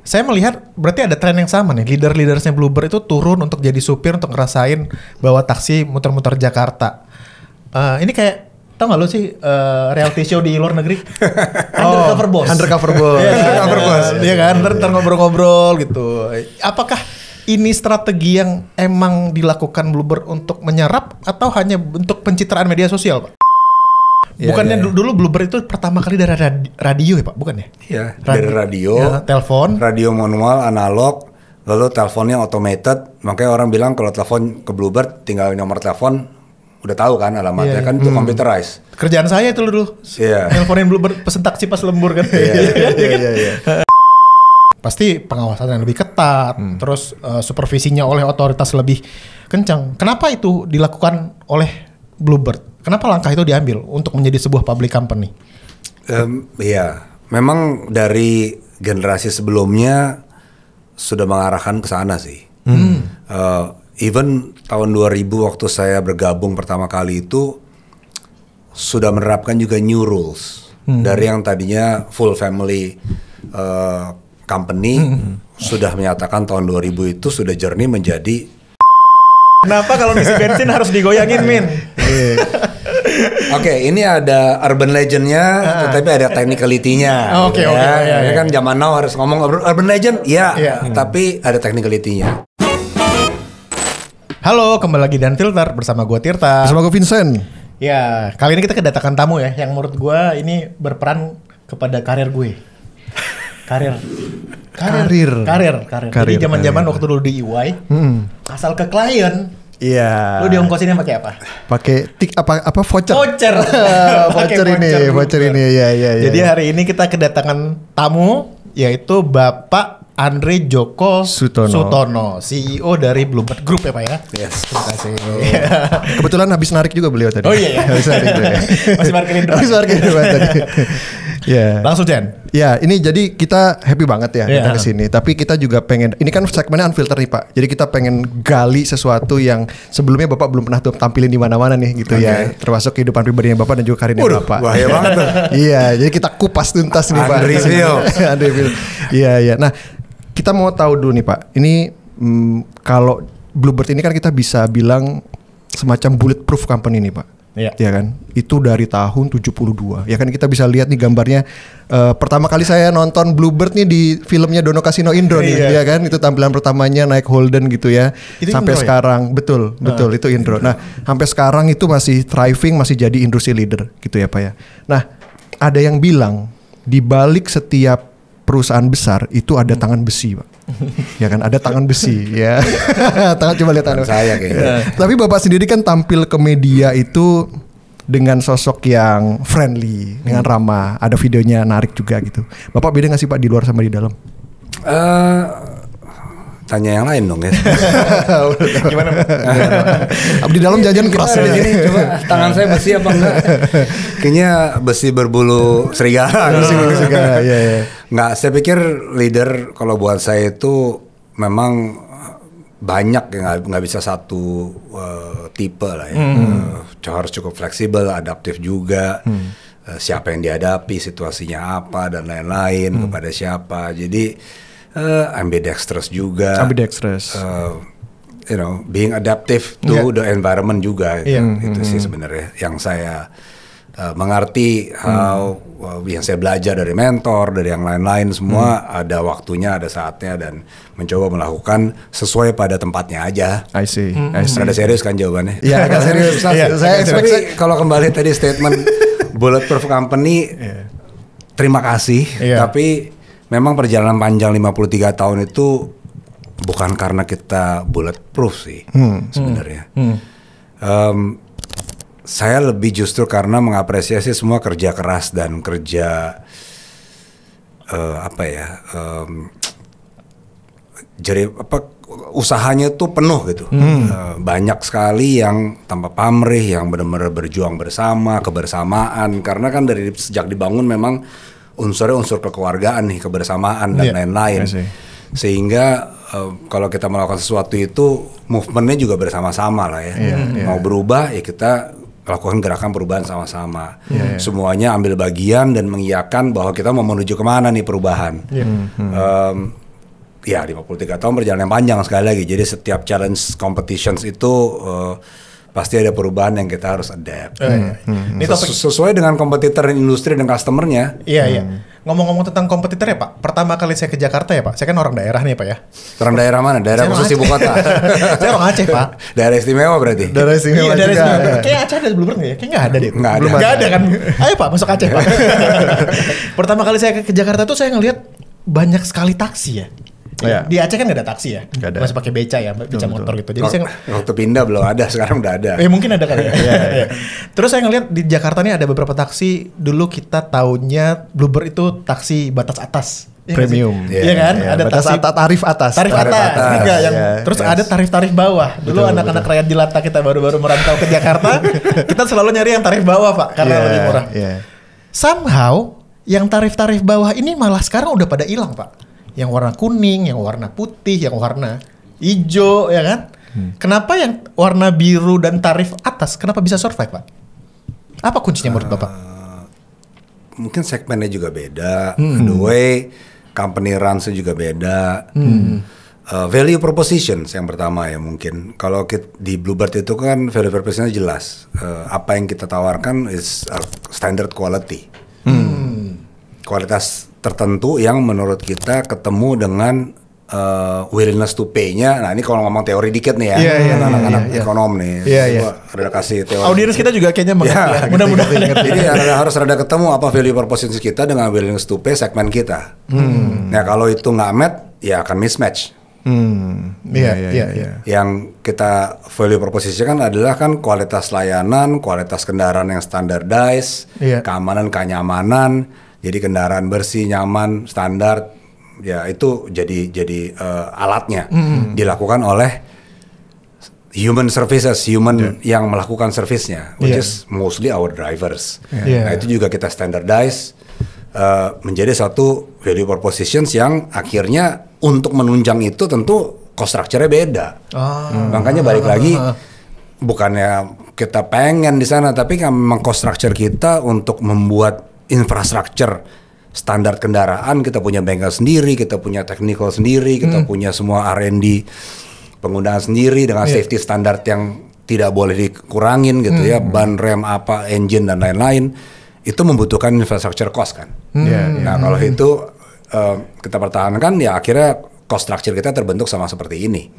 saya melihat berarti ada tren yang sama nih. Leadersnya Bluebird itu turun untuk jadi supir untuk ngerasain bawa taksi muter-muter Jakarta. Ini kayak tau gak lu sih reality show di luar negeri? Undercover Boss. Undercover Boss. Undercover Boss. Iya kan, ntar ngobrol-ngobrol gitu. Apakah ini strategi yang emang dilakukan Bluebird untuk menyerap atau hanya untuk pencitraan media sosial, Pak? Bukannya dulu Bluebird itu pertama kali dari radio ya Pak, bukan ya? Iya, dari radio, telepon, radio manual, analog, lalu teleponnya automated. Makanya orang bilang kalau telepon ke Bluebird tinggal nomor telepon, udah tahu kan alamatnya kan itu computerized. Kerjaan saya itu dulu. Teleponin Bluebird pesen taksi pas lembur kan. Iya. Pasti pengawasan yang lebih ketat, terus supervisinya oleh otoritas lebih kencang. Kenapa itu dilakukan oleh Bluebird? Kenapa langkah itu diambil untuk menjadi sebuah public company? Iya, memang dari generasi sebelumnya sudah mengarahkan ke sana sih. Even tahun 2000 waktu saya bergabung pertama kali itu sudah menerapkan juga new rules. Dari yang tadinya full family company sudah menyatakan tahun 2000 itu sudah journey menjadi. Kenapa kalau ngisi bensin harus digoyangin, Min? Oke, ini ada urban legend-nya, tetapi ada technicality-nya. Oke. Ya kan zaman now harus ngomong urban legend, tapi ada technicality-nya. Halo, kembali lagi dan Filter bersama gue Tirta. Bersama gue Vincent. Ya, kali ini kita kedatangan tamu ya, yang menurut gue ini berperan kepada karir gue. Karir. Jadi zaman-zaman waktu dulu di EY, asal ke klien, iya. lu diongkosinnya pakai apa? Pakai apa voucher. Voucher ini. Ya. Jadi hari ini kita kedatangan tamu yaitu Bapak Andre Djoko Sutono, CEO dari Bluebird Group ya Pak ya. Yes. Terima kasih. Kebetulan habis narik juga beliau tadi. Oh iya. Masih parkirin dulu. Tadi. Ya. Langsung Jen. Ya, ini jadi kita happy banget ya datang ke sini. Tapi kita juga pengen, ini kan segmennya Unfilter nih Pak. Jadi kita pengen gali sesuatu yang sebelumnya Bapak belum pernah tampilin di mana-mana nih gitu ya. Termasuk kehidupan pribadinya Bapak dan juga karirnya Bapak. Bahaya banget tuh. Iya, jadi kita kupas tuntas nih Pak. Andre Reveal. Iya. Nah, kita mau tahu dulu nih Pak. Ini kalau Bluebird ini kan kita bisa bilang semacam bulletproof company nih Pak. Iya kan, itu dari tahun 72. Ya kan kita bisa lihat nih gambarnya. Pertama kali saya nonton Bluebird nih di filmnya Dono Kasino Indro nih, ya kan. Itu tampilan pertamanya naik Holden gitu ya. Itu sampai Indro sekarang, ya? betul itu Indro. Nah, sampai sekarang itu masih thriving, masih jadi industry leader gitu ya Pak ya. Nah, ada yang bilang di balik setiap perusahaan besar itu ada tangan besi Pak. Ya kan, ada tangan besi ya. Coba lihat tangan saya kayaknya. Tapi Bapak sendiri kan tampil ke media itu dengan sosok yang friendly, dengan ramah. Ada videonya narik juga gitu. Bapak beda nggak sih Pak di luar sama di dalam? Tanya yang lain dong ya. Gimana? Di dalam jajan keras ya. Gini, coba tangan saya besi apa enggak? Kayaknya besi berbulu serigala. Iya. Nggak, saya pikir leader kalau buat saya itu memang banyak ya, nggak bisa satu tipe lah ya. Harus cukup fleksibel, adaptif juga. Siapa yang dihadapi, situasinya apa dan lain-lain, kepada siapa. Jadi ambidextrous juga. Being adaptive to the environment juga. Itu sih sebenarnya yang saya mengerti yang saya belajar dari mentor, dari yang lain-lain semua ada waktunya, ada saatnya dan mencoba melakukan sesuai pada tempatnya aja. I see. Ada serius kan jawabannya? Iya, agak serius. Tapi kalau kembali tadi statement bulletproof company, terima kasih. Tapi memang perjalanan panjang 53 tahun itu bukan karena kita bulletproof sih sebenarnya. Saya lebih justru karena mengapresiasi semua kerja keras dan kerja usahanya tuh penuh gitu. Banyak sekali yang tanpa pamrih, yang benar-benar berjuang bersama, kebersamaan. Karena kan dari sejak dibangun memang unsurnya unsur kekeluargaan nih, kebersamaan dan lain-lain. Sehingga kalau kita melakukan sesuatu itu movementnya juga bersama-sama lah ya. Mau berubah ya kita lakukan gerakan perubahan sama-sama. Semuanya ambil bagian dan mengiyakan bahwa kita mau menuju kemana nih perubahan. ya 53 tahun perjalanan yang panjang sekali lagi. Jadi setiap challenge competitions itu pasti ada perubahan yang kita harus adapt. Ini topik Sesuai dengan kompetitor industri dan customernya. Iya. Ngomong-ngomong tentang kompetitor ya Pak, pertama kali saya ke Jakarta ya Pak, saya kan orang daerah nih Pak ya. Orang daerah mana? Daerah Saya khusus orang ibu kota. Saya orang Aceh Pak. Daerah istimewa berarti. Daerah istimewa Iya, daerah juga. istimewa. Kayak Aceh ada Bluebird nggak ya? Kayak nggak ada deh. Nggak ada. Belum ada kan? Ayo Pak, masuk Aceh Pak. Pertama kali saya ke Jakarta tuh saya ngelihat banyak sekali taksi ya. Iya. Di Aceh kan nggak ada taksi ya, Nggak ada. masih pakai beca ya, beca motor gitu. Jadi saya Waktu pindah belum ada, sekarang udah ada. mungkin ada kali ya. Iya. Terus saya ngelihat di Jakarta nih ada beberapa taksi. Dulu kita taunya Bluebird itu taksi batas atas. Iya nggak Premium. sih? Iya kan? Iya, Ada batas taksi tarif atas. tarif atas. Enggak, yang Iya, terus yes. ada tarif-tarif bawah. Dulu anak-anak rakyat jelata kita baru-baru merantau ke Jakarta, kita selalu nyari yang tarif bawah, Pak, karena Iya, lebih murah. iya. Somehow yang tarif-tarif bawah ini malah sekarang udah pada hilang, Pak. Yang warna kuning, yang warna putih, yang warna hijau, ya kan? Kenapa yang warna biru dan tarif atas kenapa bisa survive, Pak? Apa kuncinya menurut Bapak? Mungkin segmennya juga beda. The way company runs juga beda. Value propositions yang pertama ya mungkin. Kalau di Bluebird itu kan value propositionnya jelas. Apa yang kita tawarkan is standard quality. Kualitas tertentu yang menurut kita ketemu dengan willingness to pay-nya. Nah ini kalau ngomong teori dikit nih ya, anak-anak ekonom nih. Gua rada kasih teori. Audiens kita juga kayaknya mengerti ya. Mudah-mudahan. Jadi harus rada ketemu apa value proposition kita dengan willingness to pay segmen kita. Nah kalau itu nggak met, ya akan mismatch. Iya. Yang kita value proposition kan adalah kan kualitas layanan, kualitas kendaraan yang standardized, keamanan, kenyamanan. Jadi kendaraan bersih, nyaman, standar, ya itu jadi alatnya dilakukan oleh human services, yang melakukan servisnya, which is mostly our drivers. Nah itu juga kita standardize menjadi satu value propositions yang akhirnya untuk menunjang itu tentu cost structure-nya beda. Makanya balik lagi bukannya kita pengen di sana, tapi kan memang cost structure kita untuk membuat infrastruktur standar kendaraan, kita punya bengkel sendiri, kita punya technical sendiri, kita punya semua R&D penggunaan sendiri dengan safety standar yang tidak boleh dikurangin gitu ya, ban, rem, apa, engine dan lain-lain, itu membutuhkan infrastruktur cost kan. Nah kalau itu kita pertahankan ya akhirnya cost structure kita terbentuk sama seperti ini.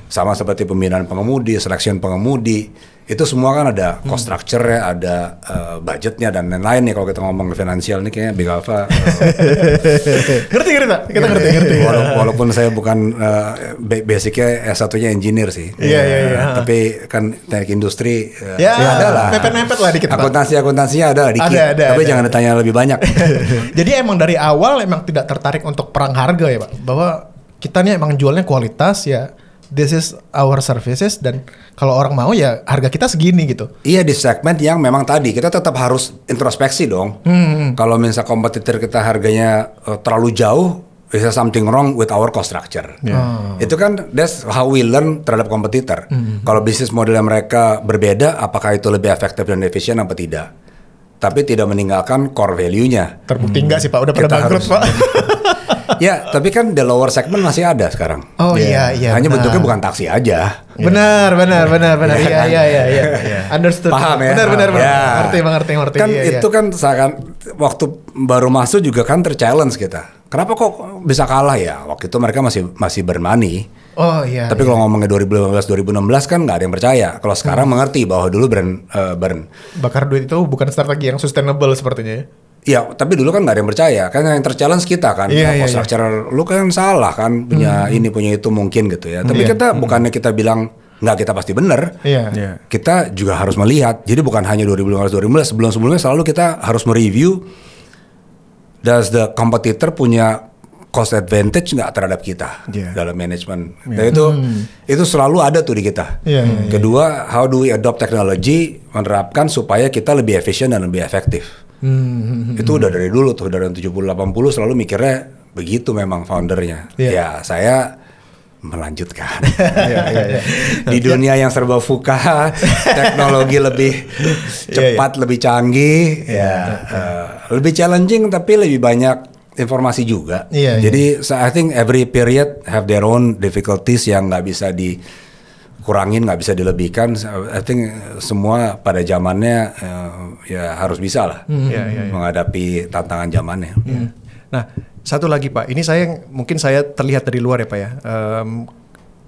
Sama seperti pembinaan pengemudi, selection pengemudi, itu semua kan ada cost structure-nya, ada budgetnya dan lain-lain nih. Kalau kita ngomong finansial nih kayaknya Big Alpha ngerti Pak? Kita ngerti. Walaupun saya bukan basicnya S1-nya engineer sih. Iya. Tapi kan teknik industri ada lah. Mepet-mepet lah dikit, Pak. Akuntansinya ada lah dikit. Ada, tapi jangan ditanya lebih banyak. Jadi emang dari awal emang tidak tertarik untuk perang harga ya Pak? Bahwa kita nih emang jualnya kualitas ya, this is our services, dan kalau orang mau ya harga kita segini gitu. Iya, di segmen yang memang tadi kita tetap harus introspeksi dong. Kalau misalnya kompetitor kita harganya terlalu jauh, is there something wrong with our cost structure. Itu kan that's how we learn terhadap kompetitor. Kalau bisnis modelnya mereka berbeda, apakah itu lebih efektif dan efisien apa tidak? Tapi tidak meninggalkan core value-nya. Terbukti enggak sih Pak? Udah pada bangkrut Pak. Ya, tapi kan the lower segment masih ada sekarang. Oh iya. Hanya bentuknya bukan taksi aja. Benar. Iya. Understood. Paham ya? Benar. Ya. Ngerti. Kan itu kan waktu baru masuk juga kan ter-challenge kita. Kenapa kok bisa kalah ya? Waktu itu mereka masih bermoney. Oh iya. Tapi kalau ngomongnya 2015-2016 kan nggak ada yang percaya. Kalau sekarang mengerti bahwa dulu burn. Bakar duit itu bukan strategi yang sustainable sepertinya ya. Iya, tapi dulu kan nggak ada yang percaya. Kan yang ter-challenge kita kan. Cost structure lu kan salah kan. Punya ini, punya itu mungkin gitu ya. Tapi kita bukannya kita bilang nggak, kita pasti benar. Kita juga harus melihat. Jadi bukan hanya 2015-2016. Sebelum-sebelumnya selalu kita harus mereview. Does the competitor punya cost advantage nggak terhadap kita dalam manajemen? Dan itu selalu ada tuh di kita. Kedua, how do we adopt technology, menerapkan supaya kita lebih efisien dan lebih efektif. Itu udah dari dulu tuh, dari 70-80 selalu mikirnya begitu memang foundernya. Ya saya melanjutkan. Di dunia yang serba VUCA, teknologi lebih cepat, lebih canggih, lebih challenging tapi lebih banyak informasi juga. Iya, Jadi so I think every period have their own difficulties yang nggak bisa dikurangin, nggak bisa dilebihkan. I think semua pada zamannya ya harus bisa lah menghadapi tantangan zamannya. Nah, satu lagi Pak, ini mungkin saya terlihat dari luar ya Pak ya.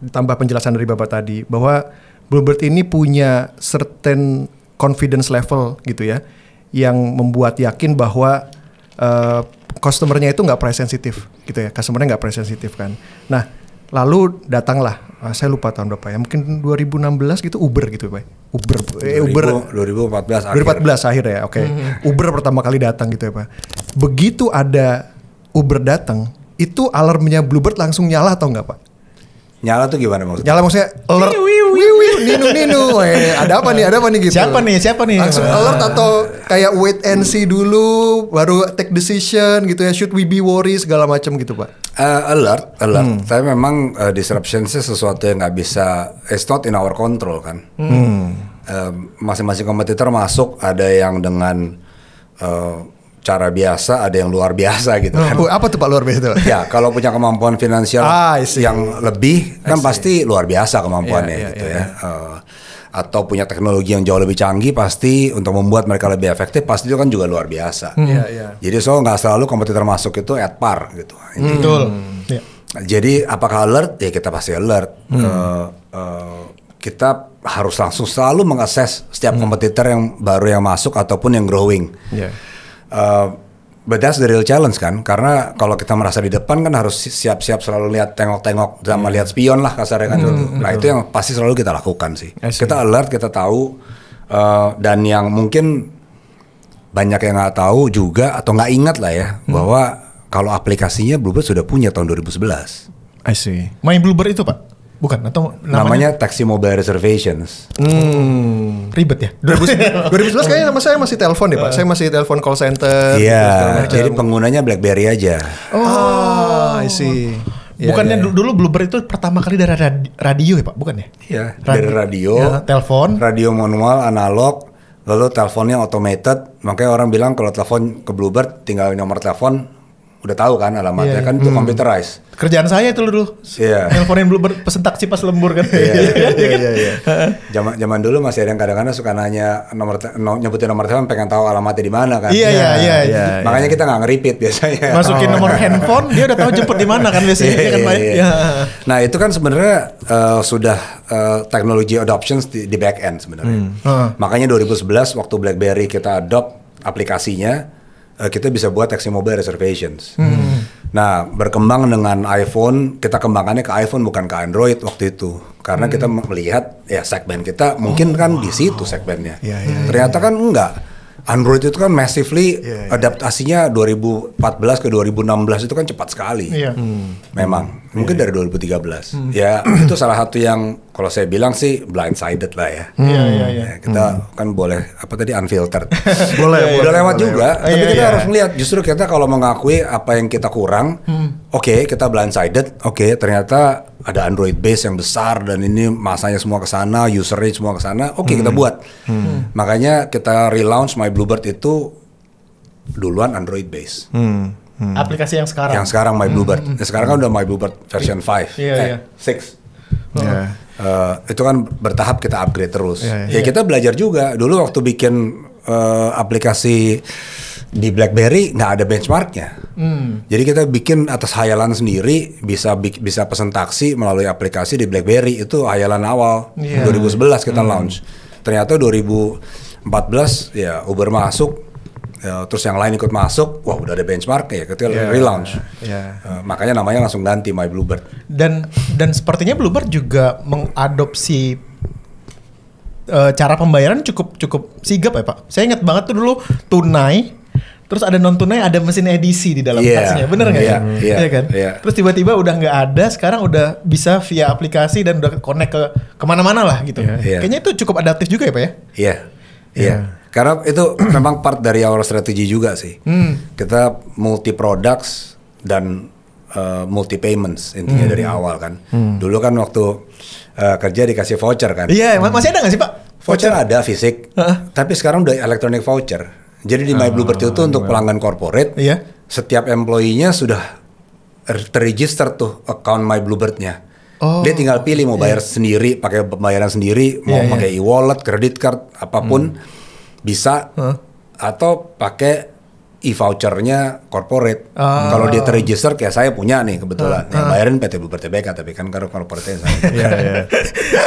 Tambah penjelasan dari Bapak tadi bahwa Bluebird ini punya certain confidence level gitu ya, yang membuat yakin bahwa customer-nya itu nggak price sensitif gitu ya, customer-nya nggak price sensitif kan. Nah, lalu datanglah, saya lupa tahun berapa ya, mungkin 2016 gitu Uber gitu Pak. Uber 2014 akhir ya, oke. Uber pertama kali datang gitu ya Pak. Begitu ada Uber datang, itu alarmnya Bluebird langsung nyala atau enggak Pak? Nyala tuh gimana maksudnya? Nyala maksudnya alert, ninu, ada apa nih gitu. Siapa nih? Langsung alert atau kayak wait and see dulu, baru take decision gitu ya, should we be worry segala macam gitu Pak? Alert. Tapi memang disruption-nya sesuatu yang nggak bisa, it's not in our control kan. Masing-masing kompetitor masuk, ada yang dengan cara biasa, ada yang luar biasa gitu kan. Apa tuh Pak luar biasa itu? Ya kalau punya kemampuan finansial yang lebih kan pasti luar biasa kemampuannya gitu ya. Atau punya teknologi yang jauh lebih canggih pasti untuk membuat mereka lebih efektif pasti itu kan juga luar biasa. Jadi nggak selalu kompetitor masuk itu at par gitu. Betul. Jadi apakah alert? Ya kita pasti alert. Kita harus langsung selalu mengakses setiap kompetitor yang baru yang masuk ataupun yang growing. But that's the real challenge kan, karena kalau kita merasa di depan kan harus siap-siap selalu lihat tengok-tengok sama lihat spion lah kasarnya kan. Nah itu yang pasti selalu kita lakukan sih. Kita alert, kita tahu, dan yang mungkin banyak yang nggak tahu juga atau nggak ingat lah ya bahwa kalau aplikasinya Bluebird sudah punya tahun 2011. I see. Main Bluebird itu Pak? Bukan, atau namanya Taxi Mobile Reservations. Ribet ya? 2011 kayaknya sama saya masih telepon deh Pak. Saya masih telepon call center. Iya, jadi penggunanya BlackBerry aja. I see. Bukannya dulu Bluebird itu pertama kali dari radio ya Pak? Bukan ya? Iya, dari radio. Telepon. Radio manual, analog, lalu teleponnya automated. Makanya orang bilang kalau telepon ke Bluebird tinggal nomor telepon. Udah tahu kan alamatnya kan itu computerized. Kerjaan saya itu dulu. Nelponin Bluebird pesen taksi pas lembur kan. Zaman dulu masih ada yang kadang-kadang suka nanya nyebutin nomor telepon pengen tahu alamatnya di mana kan. Iya. Makanya kita nggak nge-repeat biasanya. Masukin nomor handphone dia udah tahu jemput di mana kan biasanya kan Pak. Nah, itu kan sebenarnya sudah teknologi adoptions di back end sebenarnya. Makanya 2011 waktu BlackBerry kita adopt aplikasinya kita bisa buat taxi mobile reservations. Nah, berkembang dengan iPhone, kita kembangkannya ke iPhone bukan ke Android waktu itu. Karena kita melihat ya segmen kita mungkin kan di situ segmennya. Ternyata kan enggak. Android itu kan massively adaptasinya 2014 ke 2016 itu kan cepat sekali. Memang. Mungkin dari 2013. Ya, itu salah satu yang kalau saya bilang sih blindsided lah ya. Kita kan boleh apa tadi unfiltered. Udah lewat juga, tapi kita harus melihat justru kita kalau mengakui apa yang kita kurang, oke, kita blindsided, ternyata ada Android base yang besar dan ini masanya semua ke sana, usernya semua ke sana, kita buat. Makanya kita relaunch My Bluebird itu duluan Android base. Aplikasi yang sekarang. Yang sekarang My Bluebird. Sekarang kan udah My Bluebird version 5, 6. Itu kan bertahap kita upgrade terus. Kita belajar juga. Dulu waktu bikin aplikasi di BlackBerry nggak ada benchmarknya. Jadi kita bikin atas hayalan sendiri, bisa pesan taksi melalui aplikasi di BlackBerry, itu hayalan awal. 2011 kita launch. Ternyata 2014 ya Uber masuk. Terus yang lain ikut masuk, wah udah ada benchmarknya ya, kita relaunch. Makanya namanya langsung ganti My Bluebird. Dan sepertinya Bluebird juga mengadopsi cara pembayaran cukup sigap ya Pak. Saya ingat banget tuh dulu tunai, terus ada non tunai, ada mesin edisi di dalam taksinya, bener nggak ya? Iya kan? Terus tiba-tiba udah nggak ada, sekarang udah bisa via aplikasi dan udah connect ke kemana-mana lah gitu. Kayaknya itu cukup adaptif juga ya Pak ya? Iya. Karena itu memang part dari our strategy juga sih. Kita multi products dan multi payments intinya dari awal kan. Dulu kan waktu kerja dikasih voucher kan. Iya, masih ada nggak sih Pak? Voucher ada fisik, tapi sekarang udah electronic voucher. Jadi di My Bluebird itu untuk pelanggan corporate, setiap employee-nya sudah terregister tuh account My Bluebird-nya. Dia tinggal pilih mau bayar sendiri, pakai pembayaran sendiri, mau pakai e-wallet, credit card, apapun bisa, atau pakai e-vouchernya corporate. Kalau dia terregister kayak saya punya nih kebetulan, yang bayarin PT Bluebird Tbk, tapi kan kalau corporate saya.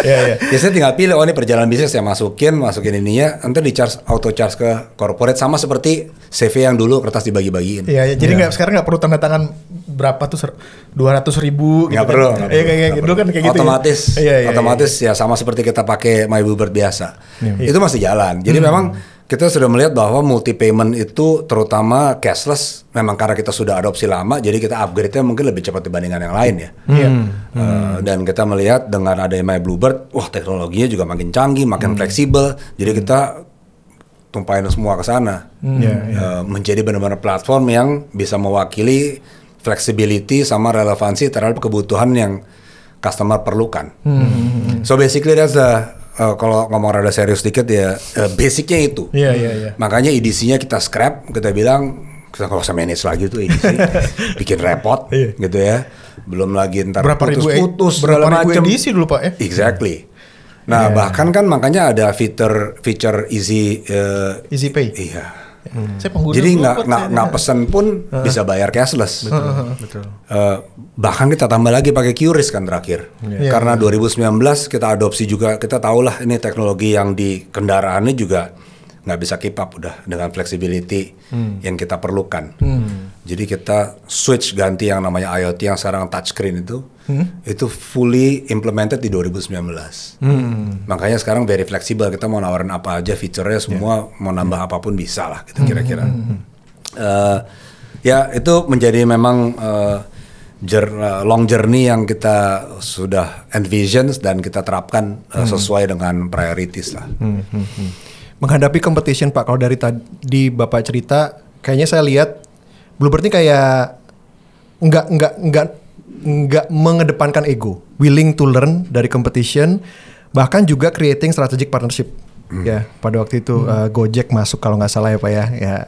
Ya saya tinggal pilih, ini perjalanan bisnis saya masukin ininya, nanti auto charge ke corporate, sama seperti CV yang dulu kertas dibagi-bagiin. Iya, jadi sekarang nggak perlu tanda tangan berapa tuh 200.000 gitu. Nggak perlu. Dulu kan kayak gitu. Otomatis ya sama seperti kita pakai My Bluebird biasa. Itu masih jalan. Jadi memang kita sudah melihat bahwa multi payment itu terutama cashless memang karena kita sudah adopsi lama, jadi kita upgrade-nya mungkin lebih cepat dibandingkan yang lain ya. Dan kita melihat dengan adanya My Bluebird, wah teknologinya juga makin canggih, makin fleksibel. Jadi kita tumpahin semua ke sana. Menjadi benar-benar platform yang bisa mewakili flexibility sama relevansi terhadap kebutuhan yang customer perlukan. So basically that's kalau ngomong rada serius dikit ya, basicnya itu. Makanya EDC-nya kita scrap, kita bilang kita kalau usah manage lagi tuh EDC, bikin repot gitu ya. Belum lagi ntar putus-putus berapa ribu EDC dulu Pak ya? Exactly. Nah bahkan kan makanya ada feature easy pay. Iya. Saya pengguna. Jadi nggak pesen pun bisa bayar cashless. Betul. Bahkan kita tambah lagi pakai QRIS kan terakhir. Karena 2019 kita adopsi juga, kita tahulah ini teknologi yang di kendaraannya juga nggak bisa keep up udah dengan flexibility yang kita perlukan. Jadi kita switch ganti yang namanya IoT yang sekarang touchscreen itu fully implemented di 2019. Makanya sekarang very fleksibel, kita mau nawarin apa aja fiturnya semua, mau nambah apapun bisa lah gitu kira-kira. Ya itu menjadi memang long journey yang kita sudah envision dan kita terapkan sesuai dengan priorities lah. Menghadapi competition Pak, kalau dari tadi Bapak cerita, kayaknya saya lihat Bluebird ini kayak nggak mengedepankan ego, willing to learn dari competition, bahkan juga creating strategic partnership. Ya pada waktu itu Gojek masuk kalau nggak salah ya Pak ya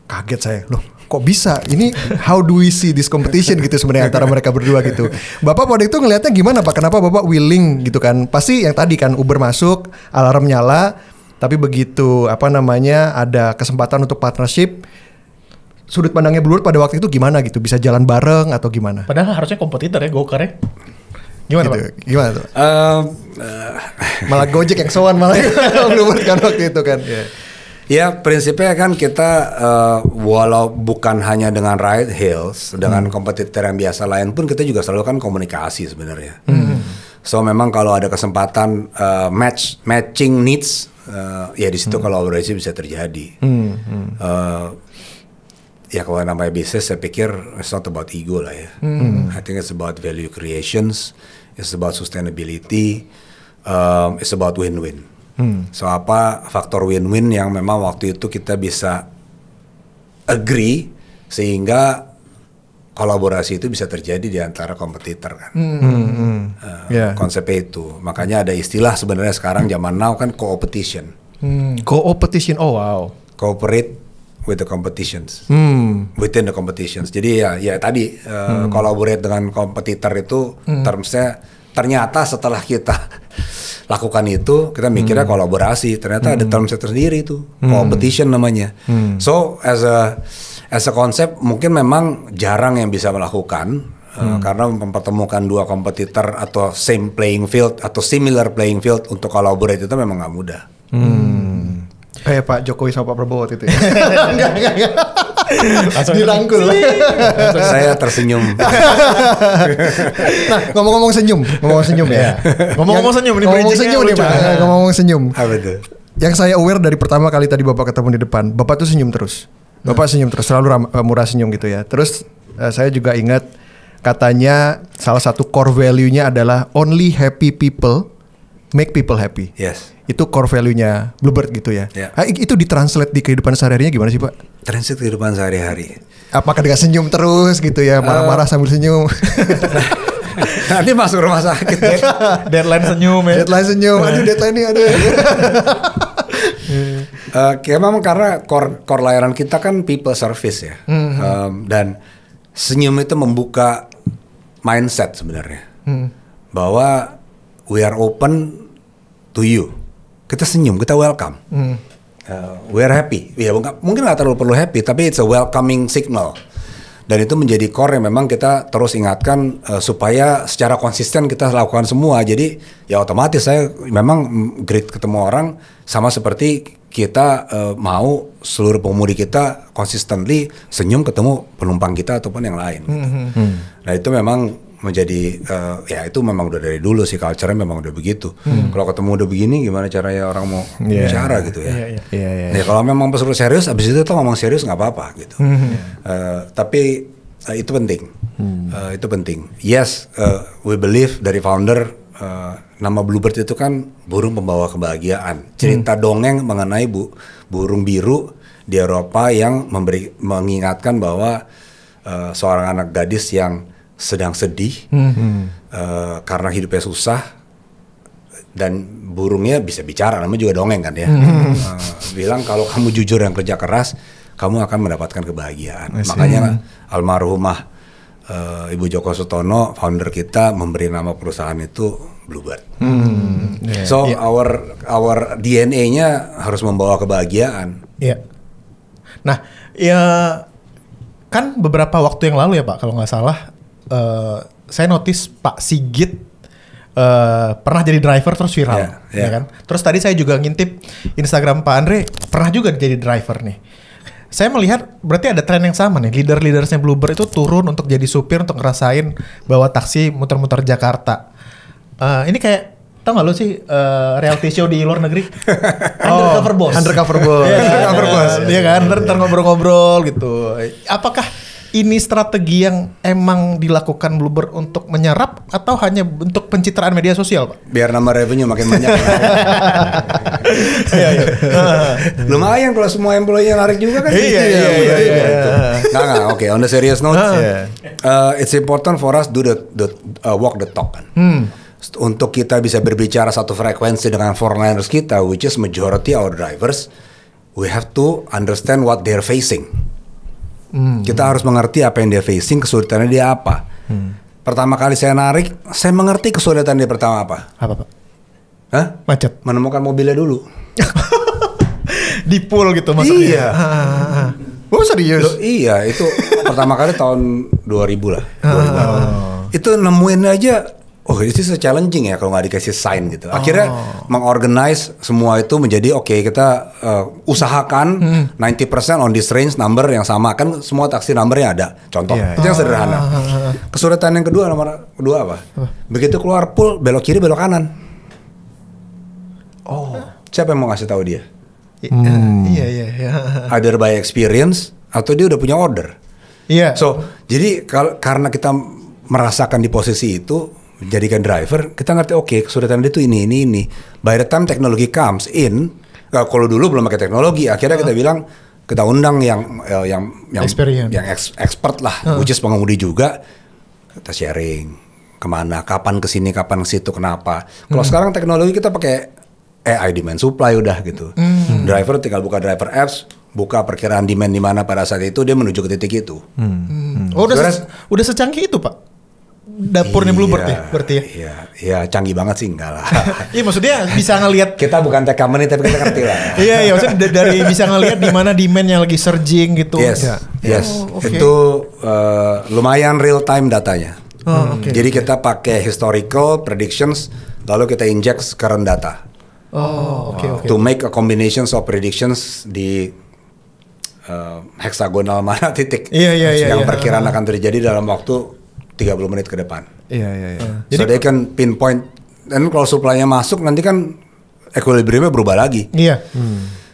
kaget saya, loh kok bisa? Ini how do we see this competition gitu sebenarnya antara mereka berdua gitu. Bapak pada itu ngelihatnya gimana Pak? Kenapa Bapak willing gitu kan? Pasti yang tadi kan Uber masuk, alarm nyala, tapi begitu ada kesempatan untuk partnership, sudut pandangnya Bluebird pada waktu itu gimana gitu? Bisa jalan bareng atau gimana? Padahal harusnya kompetitor ya Gokar ya. Gimana gitu, Pak? Gimana tuh? Malah Gojek yang sowan malah Bluebird kan waktu itu kan. Ya prinsipnya kan kita walau bukan hanya dengan ride hails, dengan kompetitor yang biasa lain pun kita juga selalu kan komunikasi sebenarnya. So memang kalau ada kesempatan matching needs, ya di situ kolaborasi bisa terjadi. Ya kalau namanya bisnis saya pikir it's not about ego lah ya. I think it's about value creations, it's about sustainability, it's about win-win. So apa faktor win-win yang memang waktu itu kita bisa agree sehingga kolaborasi itu bisa terjadi di antara kompetitor kan. Konsepnya itu. Makanya ada istilah sebenarnya sekarang zaman now kan co-opetition. Co-opetition, oh wow. Cooperate with the competitions, within the competitions. Jadi ya tadi collaborate dengan kompetitor itu termsnya ternyata setelah kita lakukan itu kita mikirnya kolaborasi, ternyata ada termsnya tersendiri itu competition namanya. So as a konsep mungkin memang jarang yang bisa melakukan karena mempertemukan dua kompetitor atau same playing field atau similar playing field untuk collaborate itu memang nggak mudah. Kayak Pak Jokowi sama Pak Prabowo waktu itu ya? Enggak. Langsung dirangkul. Saya tersenyum. Nah, ngomong-ngomong senyum ya. Ngomong-ngomong senyum. Apa itu? Yang saya aware dari pertama kali tadi Bapak ketemu di depan, Bapak tuh senyum terus. Bapak senyum terus, selalu murah senyum gitu ya. Terus saya juga ingat katanya salah satu core value-nya adalah only happy people make people happy. Yes. Itu core value-nya Bluebird gitu ya. Itu ditranslate di kehidupan sehari-harinya gimana sih Pak? Translate kehidupan sehari-hari. Apakah dengan senyum terus gitu ya, marah-marah sambil senyum? Nanti masuk rumah sakit. Deadline senyum ya. Deadline senyum, aduh deadline nih ada. Memang karena core layanan kita kan people service ya, dan senyum itu membuka mindset sebenarnya, bahwa we are open to you. Kita senyum, kita welcome, we are happy. Ya mungkin nggak terlalu perlu happy, tapi it's a welcoming signal. Dan itu menjadi core yang memang kita terus ingatkan supaya secara konsisten kita lakukan semua. Jadi ya otomatis saya memang greet ketemu orang sama seperti kita mau seluruh pengemudi kita consistently senyum ketemu penumpang kita ataupun yang lain. Nah itu memang menjadi ya itu memang udah dari dulu sih, culture-nya memang udah begitu. Kalau ketemu udah begini gimana caranya orang mau bicara gitu ya. Ya kalau memang perlu serius abis itu tuh ngomong serius nggak apa-apa gitu. Tapi itu penting. Itu penting. Yes, we believe dari founder nama Bluebird itu kan burung pembawa kebahagiaan. Cerita dongeng mengenai burung biru di Eropa yang mengingatkan bahwa seorang anak gadis yang sedang sedih karena hidupnya susah, dan burungnya bisa bicara, namanya juga dongeng kan ya. Bilang kalau kamu jujur dan kerja keras, kamu akan mendapatkan kebahagiaan. Makanya almarhumah Ibu Joko Sutono, founder kita, memberi nama perusahaan itu Bluebird. So our DNA-nya harus membawa kebahagiaan. Nah, ya kan beberapa waktu yang lalu ya Pak, kalau nggak salah, saya notice Pak Sigit pernah jadi driver terus viral, ya kan? Terus tadi saya juga ngintip Instagram Pak Andre, pernah juga jadi driver nih. Saya melihat berarti ada tren yang sama nih, leadersnya Bluebird itu turun untuk jadi supir untuk ngerasain bawa taksi muter-muter Jakarta. Ini kayak tau gak lu sih reality show di luar negeri? Undercover Boss. Undercover Boss. Iya kan, ntar ngobrol-ngobrol gitu. Apakah ini strategi yang emang dilakukan Bluebird untuk menyerap atau hanya untuk pencitraan media sosial, Pak? Biar nambah revenue makin banyak. Lumayan kalau semua employee narik juga kan. Nggak, oke. On the serious note, it's important for us do the walk the talk kan. Untuk kita bisa berbicara satu frekuensi dengan foreigners kita, which is majority our drivers, we have to understand what they're facing. Kita harus mengerti apa yang dia facing, kesulitannya dia apa. Pertama kali saya narik, saya mengerti kesulitan dia pertama apa. Apa Pak? Hah? Macet. Menemukan mobilnya dulu. Di pool gitu maksudnya. Iya. Oh serius? Iya, itu pertama kali tahun 2000 lah. 2000. Itu nemuin aja. Oh, itu challenging ya kalau nggak dikasih sign gitu. Akhirnya mengorganize semua itu menjadi oke, kita usahakan 90% on this range number yang sama, kan semua taksi numbernya ada. Contoh, itu yang sederhana. Kesulitan yang nomor kedua apa? Begitu keluar pool, belok kiri, belok kanan. Siapa yang mau ngasih tahu dia? Iya. Either by experience atau dia udah punya order. Iya. So, jadi karena kita merasakan di posisi itu, menjadikan driver, kita ngerti oke, kesulitan dia tuh ini. By the time teknologi comes in, kalau dulu belum pakai teknologi, akhirnya kita bilang kita undang yang expert lah, which is pengemudi juga, kita sharing kemana, kapan kesini, kapan ke situ, kenapa. Kalau sekarang teknologi kita pakai AI demand supply udah gitu. Driver tinggal buka driver apps, buka perkiraan demand di mana pada saat itu, dia menuju ke titik itu. Oh, udah secanggih itu Pak? Dapurnya Bluebird ya berarti ya? Iya, canggih banget sih enggak lah. Iya maksudnya bisa ngelihat. Kita bukan tech company tapi kita ngerti lah. Iya maksudnya dari bisa ngelihat di mana demand yang lagi surging gitu. Yes. Itu lumayan real time datanya. Jadi kita pakai historical predictions, lalu kita inject current data. To make a combinations of predictions di heksagonal mana titik yang perkiraan akan terjadi dalam waktu 30 menit ke depan. So they can pinpoint. Dan kalau supply-nya masuk nanti kan equilibriumnya berubah lagi.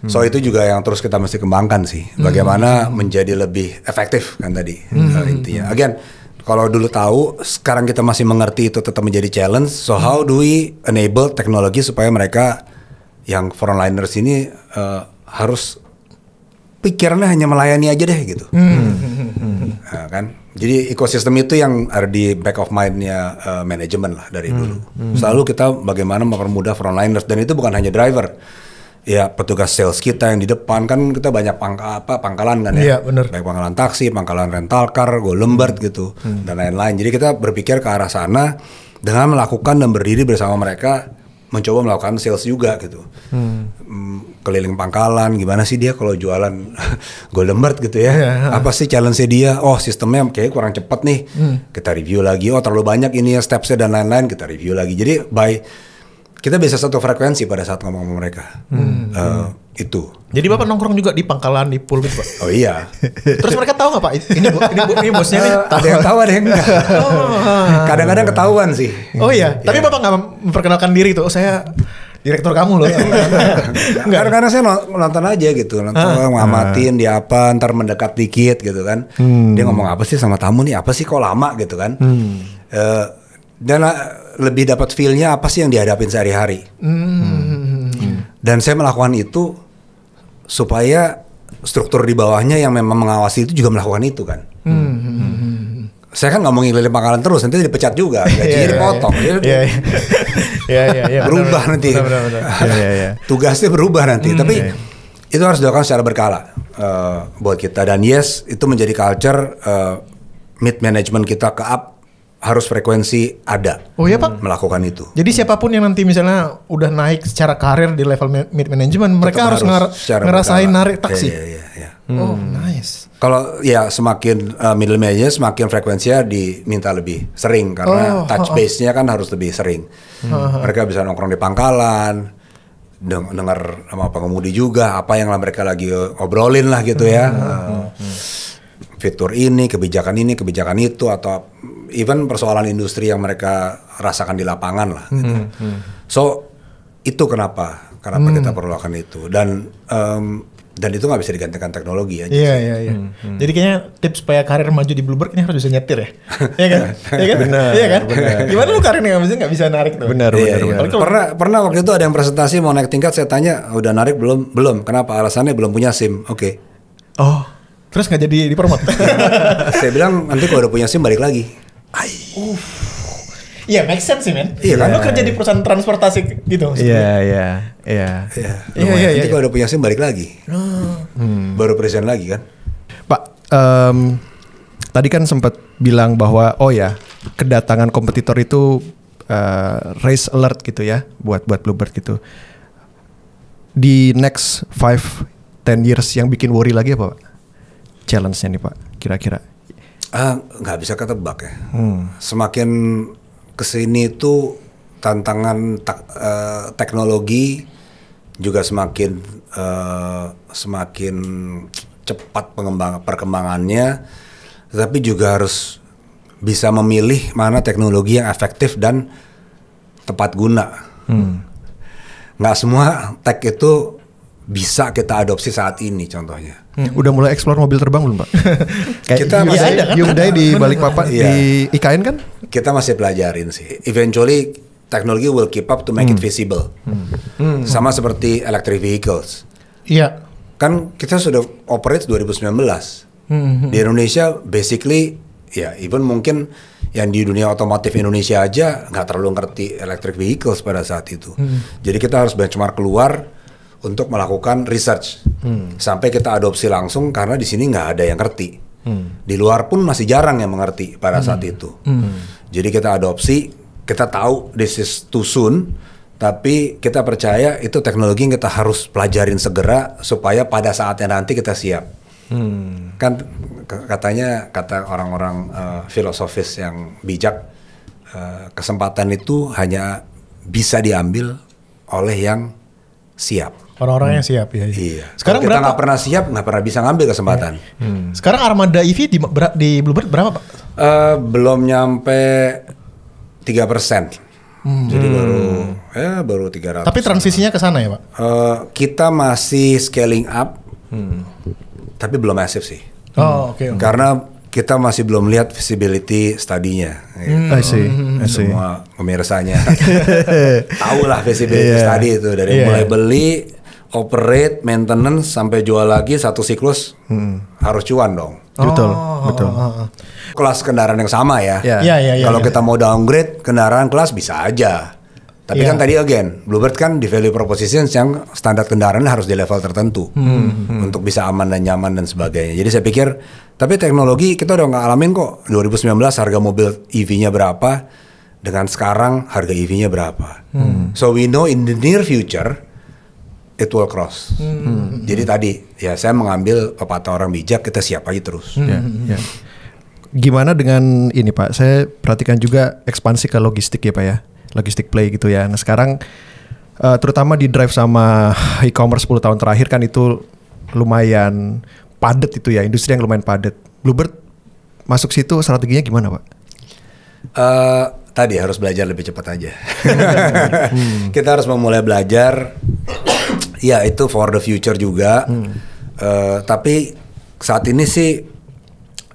So itu juga yang terus kita mesti kembangkan sih. Bagaimana menjadi lebih efektif kan tadi intinya. Again, kalau dulu tahu, sekarang kita masih mengerti itu tetap menjadi challenge. So how do we enable teknologi supaya mereka yang frontliners ini harus pikirannya hanya melayani aja deh gitu. Nah, kan? Jadi ekosistem itu yang ada di back of mind-nya manajemen lah dari dulu. Selalu kita bagaimana mempermudah frontliners, dan itu bukan hanya driver. ya petugas sales kita yang di depan kan kita banyak pangkalan kan ya. Iya, bener. Baik pangkalan taksi, pangkalan rental car, Golembert gitu dan lain-lain. Jadi kita berpikir ke arah sana dengan melakukan dan berdiri bersama mereka mencoba melakukan sales juga gitu. Keliling pangkalan, gimana sih dia kalau jualan Golembert gitu ya. Apa sih challenge-nya dia? Oh, sistemnya kayak kurang cepat nih. Kita review lagi. Oh, terlalu banyak ini ya steps-nya dan lain-lain, kita review lagi. Jadi kita bisa satu frekuensi pada saat ngomong sama mereka. Itu. Jadi Bapak nongkrong juga di pangkalan di pool gitu, Pak? Oh iya. Terus mereka tahu nggak, Pak? Ini bosnya nih. Ada yang tahu, ada yang enggak. Kadang-kadang ketahuan sih. Oh iya. Tapi Bapak nggak memperkenalkan diri tuh. Oh, saya direktur kamu loh. Enggak. Karena saya nonton aja gitu. Ngamatin dia apa, ntar mendekat dikit gitu kan. Dia ngomong apa sih sama tamu nih? Apa sih kok lama gitu kan. Dan lebih dapat feel-nya apa sih yang dihadapin sehari-hari. Dan saya melakukan itu supaya struktur di bawahnya yang memang mengawasi itu juga melakukan itu kan. Saya kan nggak mau ngeliling pangkalan terus, nanti dipecat juga, gajinya dipotong. Berubah nanti. Tugasnya berubah nanti. Tapi itu harus dilakukan secara berkala buat kita. Dan yes, itu menjadi culture mid management kita ke up. Harus frekuensi ada. Oh ya Pak? Melakukan itu. Jadi siapapun yang nanti misalnya udah naik secara karir di level mid management, mereka harus ngerasain narik taksi. Iya. Oh nice. Kalau ya semakin middle manager semakin frekuensinya diminta lebih sering karena touch base-nya kan harus lebih sering. Mereka bisa nongkrong di pangkalan, dengar sama pengemudi juga apa yang mereka lagi obrolin lah gitu ya. Fitur ini, kebijakan itu, atau even persoalan industri yang mereka rasakan di lapangan lah. So itu kenapa kita perlu lakukan itu dan itu nggak bisa digantikan teknologi aja. Iya. Jadi kayaknya tips supaya karir maju di Bluebird ini harus bisa nyetir ya. Iya kan? Benar. Iya kan? Gimana lu karirnya nggak bisa narik tuh? Benar. Pernah waktu itu ada yang presentasi mau naik tingkat, saya tanya udah narik belum? Kenapa? Alasannya belum punya SIM. Oke. Oh. Terus nggak jadi dipromot? Saya bilang nanti kalau udah punya SIM balik lagi. Iya, make sense sih men. Iya kan? Lu kerja di perusahaan transportasi gitu. Iya. Nanti kalau udah punya SIM balik lagi. Baru present lagi kan. Pak, tadi kan sempat bilang bahwa kedatangan kompetitor itu race alert gitu ya buat Bluebird gitu. Di next 5-10 years yang bikin worry lagi apa Pak? Challenge-nya nih Pak, kira-kira? Nggak bisa ketebak ya. Semakin kesini itu tantangan teknologi juga semakin cepat perkembangannya, tapi juga harus bisa memilih mana teknologi yang efektif dan tepat guna. Nggak semua tech itu bisa kita adopsi saat ini contohnya. Udah mulai explore mobil terbang belum Pak? Kayak kita masih ada kan? Hyundai di Balikpapan di IKN kan? Kita masih pelajarin sih. Eventually teknologi will keep up to make it visible. Sama seperti electric vehicles. Iya. Kan kita sudah operate 2019. Di Indonesia basically ya even mungkin yang di dunia otomotif Indonesia aja nggak terlalu ngerti electric vehicles pada saat itu. Jadi kita harus benchmark keluar untuk melakukan research sampai kita adopsi langsung karena di sini nggak ada yang ngerti. Di luar pun masih jarang yang mengerti pada saat itu. Jadi kita adopsi, kita tahu this is too soon, tapi kita percaya itu teknologi yang kita harus pelajarin segera supaya pada saatnya nanti kita siap. Kan kata orang-orang filosofis yang bijak, kesempatan itu hanya bisa diambil oleh yang siap. Orang-orang yang siap ya. Iya. Sekarang kita nggak pernah siap, nggak pernah bisa ngambil kesempatan. Sekarang armada EV di Bluebird berapa Pak? Belum nyampe 3%. Jadi baru 300. Tapi transisinya ke sana ya Pak? Kita masih scaling up, tapi belum masif sih. Oh oke. Karena kita masih belum lihat visibility study-nya. I see. Semua pemirsanya tahu lah visibility study itu dari mulai beli, operate, maintenance sampai jual lagi satu siklus harus cuan dong. Betul. Kelas kendaraan yang sama ya. Iya. Kalau kita mau downgrade kendaraan kelas bisa aja. Tapi kan tadi again, Bluebird kan di value proposition yang standar kendaraan harus di level tertentu untuk bisa aman dan nyaman dan sebagainya. Jadi saya pikir, tapi teknologi kita udah ngalamin kok. 2019 harga mobil EV-nya berapa, dengan sekarang harga EV-nya berapa. So we know in the near future it will cross. Jadi tadi ya saya mengambil pepatah orang bijak, kita siap aja terus. Gimana dengan ini Pak? Saya perhatikan juga ekspansi ke logistik ya Pak ya. Logistik play gitu ya. Nah sekarang terutama di drive sama e-commerce 10 tahun terakhir kan itu lumayan padat itu ya, industri yang lumayan padat. Bluebird masuk situ strateginya gimana Pak? Tadi harus belajar lebih cepat aja. Kita harus memulai belajar. Ya itu for the future juga. Tapi saat ini sih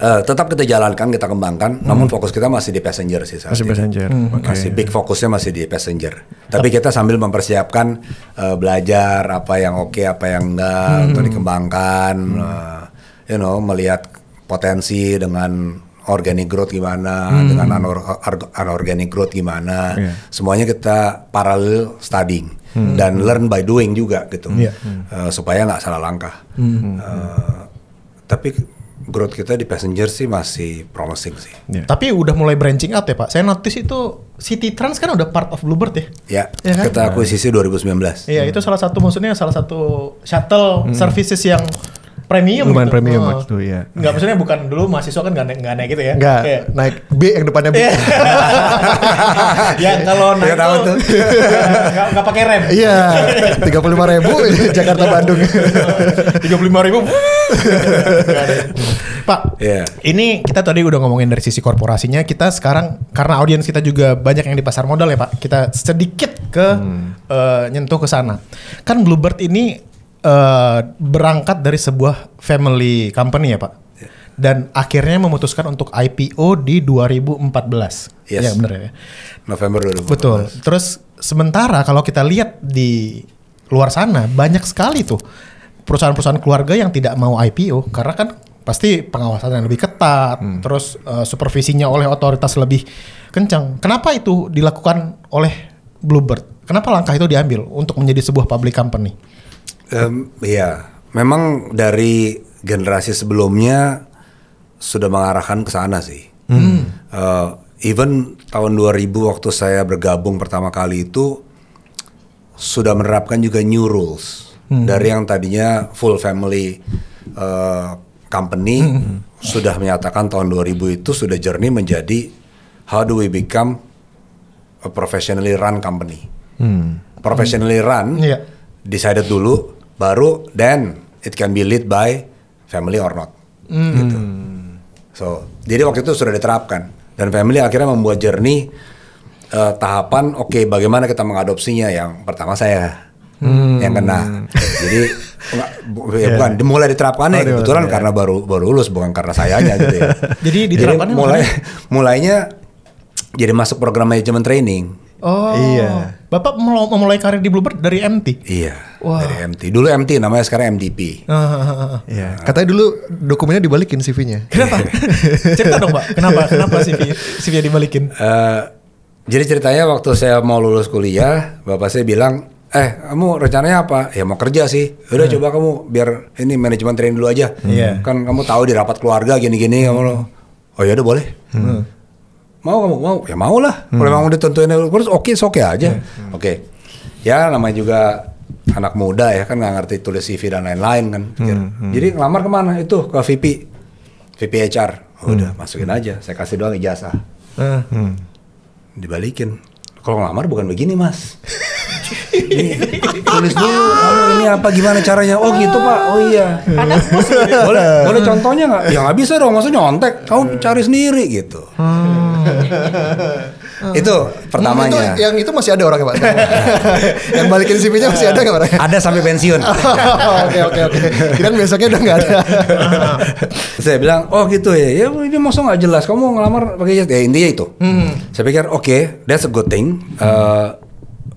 tetap kita jalankan, kita kembangkan. Namun fokus kita masih di passenger sih saat masih ini. Passenger. Masih big fokusnya masih di passenger. Tapi kita sambil mempersiapkan belajar apa yang oke, apa yang enggak untuk dikembangkan. Melihat potensi dengan organic growth gimana, dengan unorganic growth gimana. Semuanya kita parallel studying dan learn by doing juga gitu. Supaya nggak salah langkah. Tapi growth kita di passenger sih masih promising sih. Tapi udah mulai branching out ya Pak. Saya notice itu City Trans kan udah part of Bluebird ya. Ya kan? Kita akuisisi 2019. Iya, itu salah satu shuttle services yang premium. Lumayan gitu. premium waktu ya. Enggak, maksudnya bukan dulu mahasiswa kan nggak naik gitu ya. Enggak, naik B yang depannya B. Ya kalau naik tuh nggak pakai rem. Iya, 35.000 Jakarta Bandung. 35.000. Pak, ini kita tadi udah ngomongin dari sisi korporasinya. Kita sekarang karena audiens kita juga banyak yang di pasar modal ya Pak. Kita sedikit nyentuh ke sana. Kan Bluebird ini berangkat dari sebuah family company ya Pak. Dan akhirnya memutuskan untuk IPO di 2014. Yes. Ya benar ya. November 2014. Betul. Terus sementara kalau kita lihat di luar sana banyak sekali tuh perusahaan-perusahaan keluarga yang tidak mau IPO karena kan pasti pengawasan yang lebih ketat, terus supervisinya oleh otoritas lebih kencang. Kenapa itu dilakukan oleh Bluebird? Kenapa langkah itu diambil untuk menjadi sebuah public company? Iya, memang dari generasi sebelumnya sudah mengarahkan ke sana sih. Even tahun 2000 waktu saya bergabung pertama kali itu sudah menerapkan juga new rules. Dari yang tadinya full family company sudah menyatakan tahun 2000 itu sudah journey menjadi how do we become a professionally run company. Professionally run decided dulu, baru then it can be lead by family or not. Gitu. So jadi waktu itu sudah diterapkan dan family akhirnya membuat journey tahapan bagaimana kita mengadopsinya. Yang pertama saya yang kena. Jadi bukan mulai diterapkannya kebetulan karena baru lulus, bukan karena sayanya gitu ya. Jadi diterapkannya mulainya jadi masuk program manajemen training. Oh iya. Bapak memulai karir di Bluebird dari MT? Iya. Dari MT. Dulu MT, namanya sekarang MDP. Iya. Katanya dulu dokumennya dibalikin CV-nya. Kenapa? Cerita dong Pak. Kenapa CV-nya dibalikin? Jadi ceritanya waktu saya mau lulus kuliah, bapak saya bilang, kamu rencananya apa? Ya mau kerja sih. Udah coba kamu biar ini manajemen training dulu aja. Kan kamu tahu di rapat keluarga gini-gini kamu. Oh ya udah boleh. Mau kamu mau? Ya mau lah. Kalau memang udah tentuin terus oke aja. Oke. Ya namanya juga anak muda ya kan nggak ngerti tulis CV dan lain-lain kan. Jadi ngelamar kemana? Itu ke VP HR. Udah masukin aja. Saya kasih doang ijazah. Dibalikin. Kalau ngelamar bukan begini mas. Tulis dulu. Ini apa gimana caranya? Oh gitu pak. Oh iya. Boleh contohnya nggak? Ya nggak bisa dong. Maksudnya nyontek. Kamu cari sendiri gitu. Itu pertamanya. Yang itu masih ada orangnya Pak. Yang balikin CV-nya masih ada nggak orangnya? Ada sampai pensiun. Oke. Kirain besoknya udah nggak ada. Saya bilang, oh gitu ya. Ya ini masa nggak jelas. Kamu ngelamar pakai ya intinya itu. Saya pikir, that's a good thing.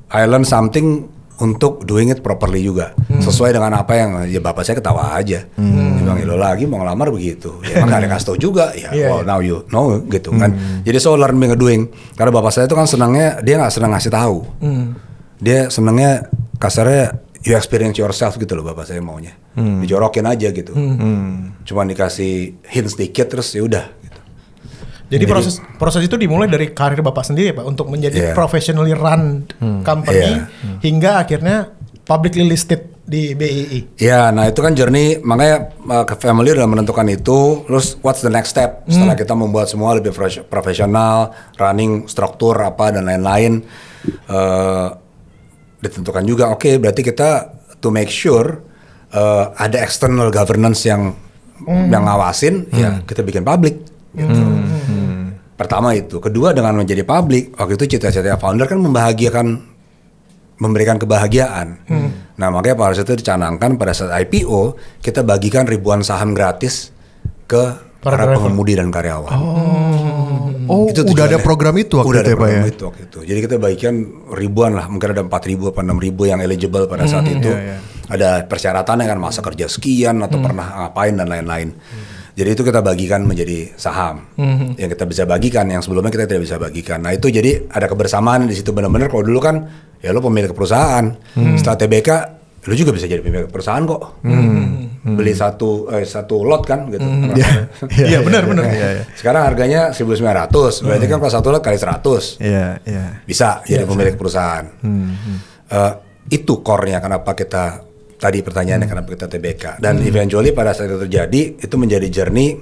I learn something untuk doing it properly juga, sesuai dengan apa yang ya bapak saya ketawa aja. Dia bilang, lo lagi mau ngelamar begitu, ya emang gak ada kasih tau juga, ya well now you know gitu kan. Jadi so learn being doing. Karena bapak saya itu kan senangnya, dia nggak senang ngasih tahu, dia senangnya kasarnya you experience yourself gitu loh bapak saya maunya, dijorokin aja gitu, cuma dikasih hints dikit terus ya udah. Jadi proses itu dimulai dari karir bapak sendiri ya Pak, untuk menjadi professionally run company hingga akhirnya publicly listed di BII. Ya, nah itu kan journey, makanya ke family udah menentukan itu. Terus what's the next step setelah kita membuat semua lebih profesional, running struktur apa dan lain-lain, ditentukan juga. Oke, berarti kita to make sure ada external governance yang ngawasin, ya kita bikin public. Gitu. Pertama itu, kedua dengan menjadi public, waktu itu cita-cita founder kan memberikan kebahagiaan. Nah makanya pada saat itu dicanangkan pada saat IPO kita bagikan ribuan saham gratis ke para pengemudi dan karyawan. Itu udah ada program itu waktu itu ya Pak ya? Waktu itu. Jadi kita bagikan ribuan lah, mungkin ada 4.000 atau 6.000 yang eligible pada saat itu. Ada persyaratannya kan, masa kerja sekian atau pernah ngapain dan lain-lain. Jadi itu kita bagikan menjadi saham yang kita bisa bagikan, yang sebelumnya kita tidak bisa bagikan. Nah itu jadi ada kebersamaan di situ benar-benar. Kalau dulu kan ya lo pemilik perusahaan, setelah TBK lo juga bisa jadi pemilik perusahaan kok. Beli satu lot kan gitu. Iya benar. Sekarang harganya 1.900, berarti kan kalau satu lot kali 100. Bisa jadi pemilik perusahaan. Itu core-nya kenapa kita tadi pertanyaannya kenapa kita TBK, dan eventually pada saat itu terjadi itu menjadi journey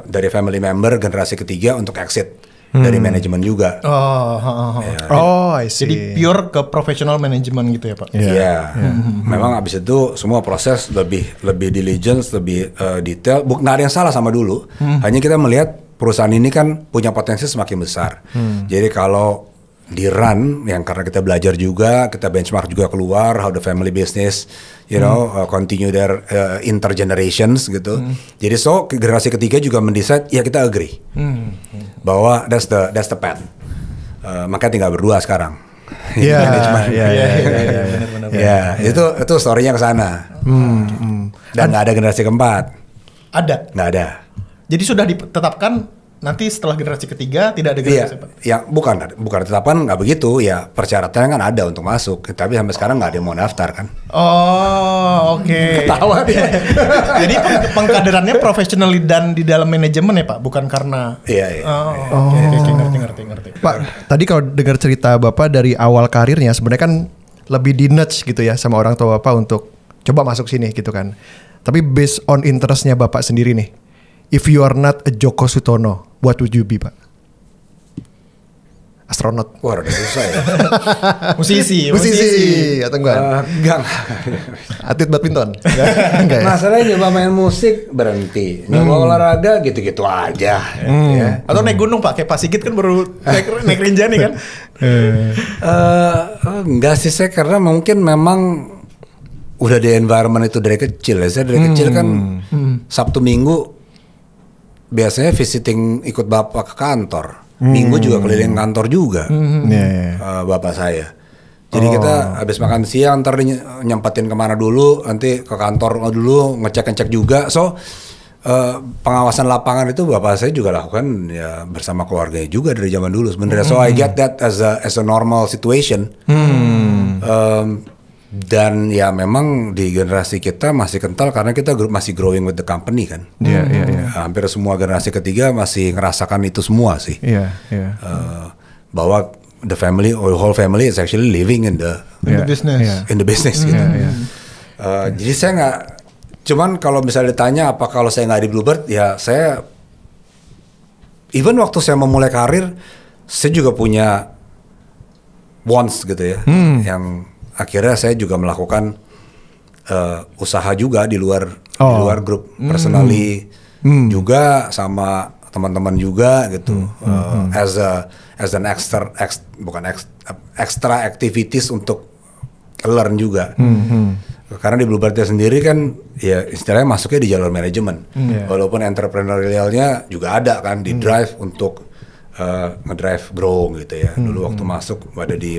dari family member generasi ketiga untuk exit dari manajemen juga. I see. Jadi pure ke professional management gitu ya Pak? Iya. Memang abis itu semua proses lebih diligence, lebih detail. Nggak ada yang salah sama dulu. Hanya kita melihat perusahaan ini kan punya potensi semakin besar. Jadi kalau di run yang karena kita belajar juga, kita benchmark juga keluar how the family business, continue their intergenerations gitu. Jadi generasi ketiga juga mendesain, ya kita agree bahwa that's the path. Maka tinggal berdua sekarang. Itu story-nya ke sana. Dan nggak ada generasi keempat. Ada? Nggak ada. Jadi sudah ditetapkan nanti setelah generasi ketiga tidak ada generasi Pak? Ya bukan tetapkan nggak begitu ya, persyaratannya kan ada untuk masuk, tapi sampai sekarang nggak ada yang mau daftar kan. Oke. Ketawa dia. Jadi pengkaderannya professionally dan di dalam manajemen ya Pak, bukan karena. Iya. Ngerti. Pak, tadi kalau dengar cerita Bapak dari awal karirnya sebenarnya kan lebih di nudge gitu ya sama orang tua Bapak untuk coba masuk sini gitu kan. Tapi based on interestnya Bapak sendiri nih, if you are not a Joko Sutono, what would you be Pak? Astronot. Wah udah susah ya. Musisi atau enggak? Enggak. Atlet badminton. Enggak. Masalahnya nyoba main musik berhenti, nyoba olahraga gitu-gitu aja. Ya. Atau naik gunung Pak, kayak Pak Sigit kan baru naik Rinjani kan? Enggak sih saya, karena mungkin memang udah di environment itu dari kecil ya. Saya dari kecil kan Sabtu Minggu biasanya visiting, ikut bapak ke kantor. Minggu juga keliling kantor juga. Bapak saya. Jadi kita habis makan siang ntar nyempetin kemana dulu, nanti ke kantor dulu ngecek juga. So pengawasan lapangan itu bapak saya juga lakukan ya bersama keluarganya juga dari zaman dulu sebenarnya. So I get that as a normal situation. Dan ya memang di generasi kita masih kental karena kita masih growing with the company kan. Hampir semua generasi ketiga masih ngerasakan itu semua sih. Bahwa the whole family is actually living in the business gitu. Jadi saya nggak, cuman kalau misalnya ditanya apa kalau saya nggak di Bluebird, ya saya even waktu saya memulai karir saya juga punya wants gitu ya, yang akhirnya saya juga melakukan usaha juga di luar grup, personally juga sama teman-teman juga gitu, as an extra activities untuk learn juga. Karena di Bluebird sendiri kan ya istilahnya masuknya di jalur manajemen, walaupun entrepreneurialnya juga ada kan, di drive untuk ngedrive grow gitu ya. Dulu waktu masuk ada di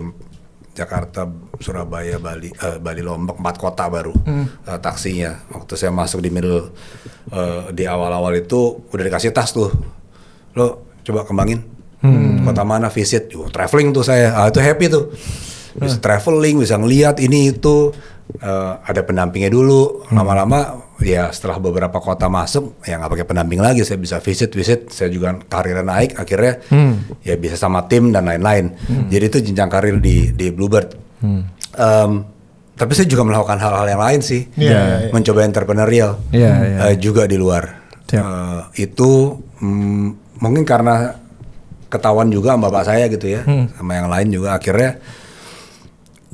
Jakarta, Surabaya, Bali, Bali Lombok, 4 kota baru taksinya. Waktu saya masuk di middle di awal-awal itu udah dikasih tas tuh, lo coba kembangin kota mana visit, traveling tuh saya, itu happy tuh, bisa traveling, bisa ngeliat ini itu, ada pendampingnya dulu, lama-lama ya setelah beberapa kota masuk ya nggak pakai pendamping lagi, saya bisa visit, saya juga karirnya naik akhirnya ya bisa sama tim dan lain-lain. Jadi itu jenjang karir di Bluebird. Tapi saya juga melakukan hal-hal yang lain sih, mencoba entrepreneurial juga di luar. Itu mungkin karena ketahuan juga sama bapak saya gitu ya, sama yang lain juga akhirnya.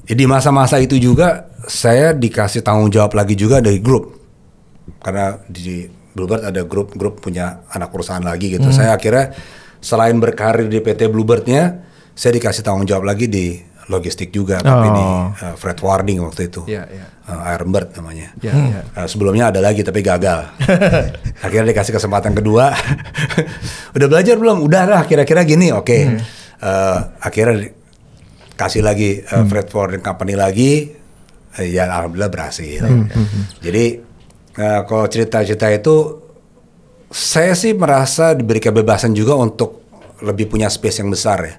Di masa-masa itu juga saya dikasih tanggung jawab lagi juga dari grup, karena di Bluebird ada grup punya anak perusahaan lagi gitu. Saya akhirnya selain berkarir di PT Bluebird-nya, saya dikasih tanggung jawab lagi di logistik juga, tapi di freight forwarding waktu itu, Ironbird namanya. Sebelumnya ada lagi tapi gagal. Akhirnya dikasih kesempatan kedua. Udah belajar belum? Udah lah, kira-kira gini, oke. Akhirnya kasih lagi freight forwarding company lagi, ya alhamdulillah berhasil. Jadi kalau cerita-cerita itu saya sih merasa diberi kebebasan juga untuk lebih punya space yang besar ya.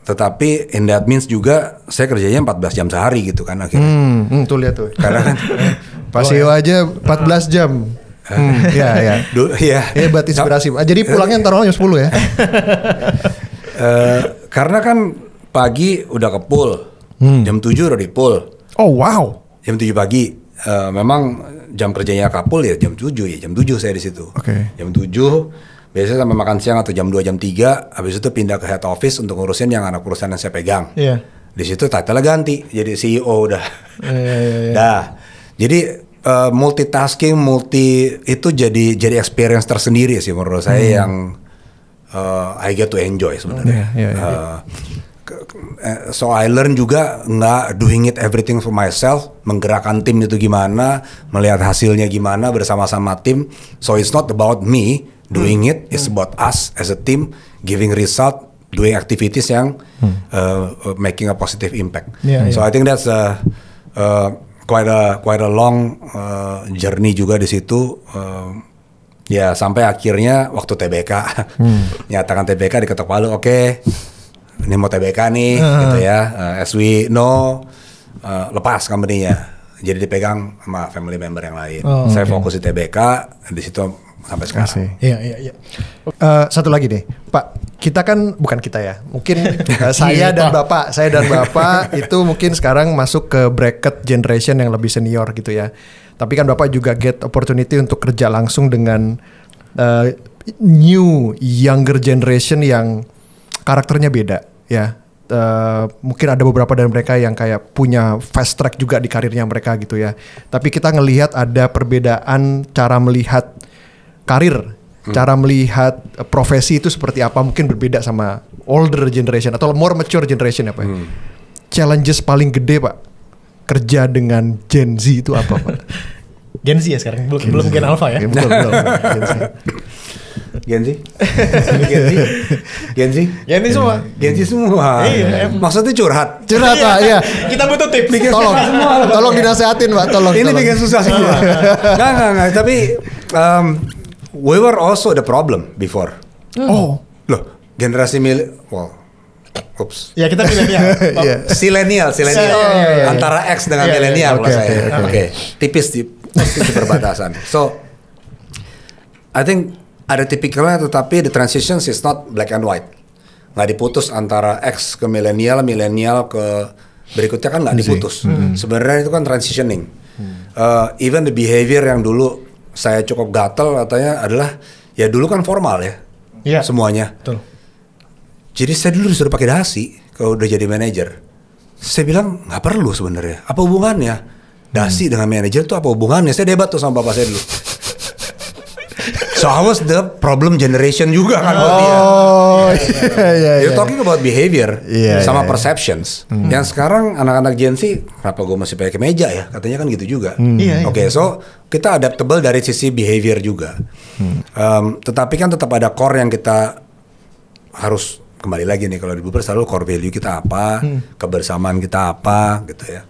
Tetapi in that means juga saya kerjanya 14 jam sehari gitu kan akhirnya. Tuh lihat tuh. Karena kan Pasio aja 14 jam. Ya. Hebat inspirasi. Jadi pulangnya ntar malam jam 10 ya. Karena kan pagi udah ke pool, jam 7 udah di pool. Oh wow. Jam 7 pagi, memang jam kerjanya kapul ya jam 7 ya, jam 7 saya di situ. Jam 7, biasanya sampai makan siang atau jam 2, jam 3, habis itu pindah ke head office untuk ngurusin yang anak perusahaan yang saya pegang. Di situ title ganti, jadi CEO udah. Jadi multitasking, itu jadi experience tersendiri sih menurut saya yang I get to enjoy sebenarnya. So I learn juga nggak doing it everything for myself, menggerakkan tim itu gimana, melihat hasilnya gimana bersama-sama tim. So it's not about me doing it, it's about us as a team giving result, doing activities yang making a positive impact. So I think that's quite a long journey juga di situ. Ya sampai akhirnya waktu TBK nyatakan TBK diketok palu, oke. Ini mau TBK nih, gitu ya. As we know, lepas company-nya. Jadi dipegang sama family member yang lain. Saya fokus di TBK, di situ sampai sekarang. Iya. Satu lagi deh, Pak. Kita kan bukan kita ya, mungkin saya dan Bapak itu mungkin sekarang masuk ke bracket generation yang lebih senior gitu ya. Tapi kan Bapak juga get opportunity untuk kerja langsung dengan new younger generation yang karakternya beda ya. Mungkin ada beberapa dari mereka yang kayak punya fast track juga di karirnya mereka gitu ya. Tapi kita ngelihat ada perbedaan cara melihat karir, cara melihat profesi itu seperti apa, mungkin berbeda sama older generation atau more mature generation apa ya. Challenges paling gede Pak kerja dengan Gen Z itu apa Pak? Gen Z ya sekarang, belum Gen Alpha ya? Belum Gen Z semua. Gen Z semua. Iya. Maksudnya curhat Pak, iya. Kita butuh tips. Tolong dinasehatin Pak, tolong. Ini bikin susah semua. Nggak. Tapi we were also the problem before. Loh, generasi Ya kita milenial. Silenial. Antara X dengan milenial kalau saya. Oke. Tipis di perbatasan. So, I think ada tipikalnya, tetapi the transitions is not black and white. Nggak diputus antara X ke milenial ke berikutnya kan nggak diputus. Sebenarnya itu kan transitioning. Even the behavior yang dulu saya cukup gatel katanya adalah ya dulu kan formal ya. Semuanya. Betul. Jadi saya dulu disuruh pakai dasi kalau udah jadi manajer. Saya bilang nggak perlu sebenarnya. Apa hubungannya? Dasi dengan manajer tuh apa hubungannya? Saya debat tuh sama bapak saya dulu. So I was the problem generation juga kan buat dia. You're talking about behavior sama perceptions. Yang sekarang anak-anak Gen Z, kenapa gue masih pakai kemeja ya? Katanya kan gitu juga. Oke, so kita adaptable dari sisi behavior juga. Tetapi kan tetap ada core yang kita harus kembali lagi nih kalau di Bluebird selalu core value kita apa, kebersamaan kita apa gitu ya.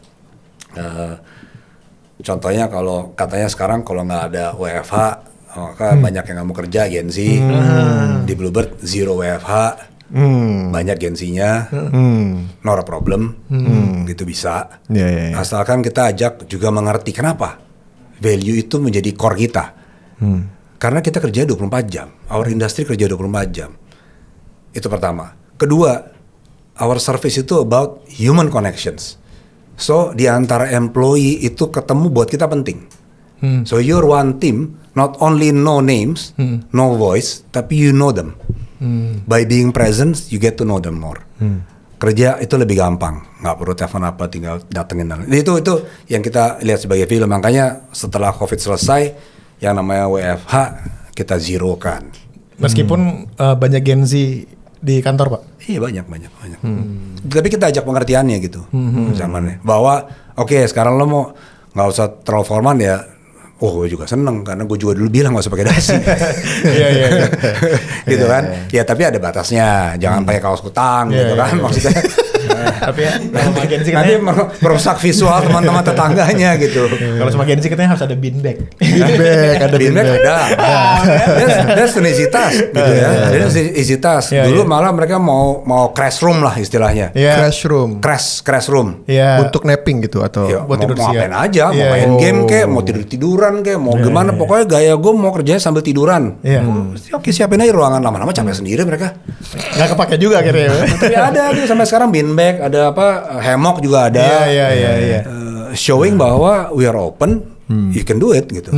Contohnya kalau katanya sekarang kalau nggak ada WFH maka banyak yang nggak mau kerja Gen Z. Di Bluebird zero WFH, banyak Gen Z-nya, not a problem, gitu bisa. Asalkan kita ajak juga mengerti kenapa value itu menjadi core kita. Karena kita kerja 24 jam, our industry kerja 24 jam. Itu pertama. Kedua, our service itu about human connections. So di antara employee itu ketemu buat kita penting. So you're one team, not only know names, no voice, tapi you know them. By being present, you get to know them more. Kerja itu lebih gampang, nggak perlu telepon apa, tinggal datengin. Itu yang kita lihat sebagai film. Makanya setelah COVID selesai, yang namanya WFH kita zero kan. Meskipun banyak Gen Z di kantor, Pak. Iya banyak. Tapi kita ajak pengertiannya gitu, zamannya. Bahwa oke, sekarang lo mau nggak usah terlalu formal ya. Oh, gue juga seneng karena gue juga dulu bilang gak usah pakai dasi. Iya. Gitu kan. Ya tapi ada batasnya. Jangan pakai kaos kutang gitu kan maksudnya. Tapi ya nanti merusak visual teman-teman tetangganya gitu. Kalau sama Gen Z katanya harus ada bean bag. Ada bean bag. That's an easy task gitu ya. That's easy task. Dulu malah mereka mau crash room lah istilahnya. Crash room. Crash room. Untuk napping gitu atau buat tidur siang. Mau ngapain aja, mau main game kayak, mau tiduran kayak, mau gimana, pokoknya gaya gue mau kerjanya sambil tiduran. Oke, siapin aja ruangan, lama-lama capek sendiri mereka. Gak kepake juga akhirnya. Tapi ada tuh sampai sekarang beanbag, ada hammock juga ada. Showing bahwa we are open, you can do it gitu.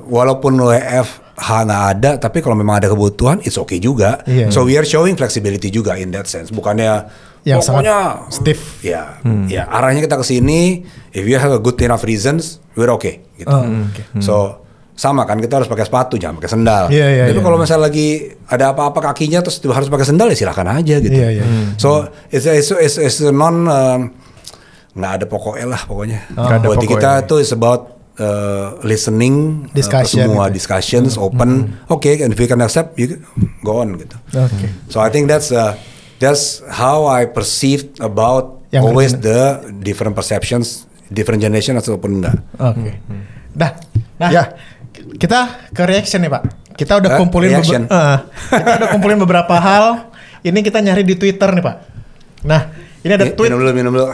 Walaupun WFH nggak ada, tapi kalau memang ada kebutuhan, it's okay juga. So we are showing flexibility juga in that sense. Bukannya yang pokoknya stiff. Ya, arahnya kita ke sini. If you have a good enough reasons, we're okay. Gitu. So sama kan, kita harus pakai sepatu, jangan pakai sendal. Tapi kalau misalnya lagi ada apa-apa kakinya terus harus pakai sendal, ya silakan aja gitu. So it's non nggak ada pokoknya lah pokoknya. Buat kita tuh is about listening, semua gitu. Discussions open. Okay, and if you can accept, you go on gitu. So I think that's how I perceived about yang always the different perceptions, different generation ataupun enggak. Kita ke reaction nih Pak. Kita udah kumpulin beberapa hal. Ini kita nyari di Twitter nih Pak. Nah, ini ada tweet. Minum dulu.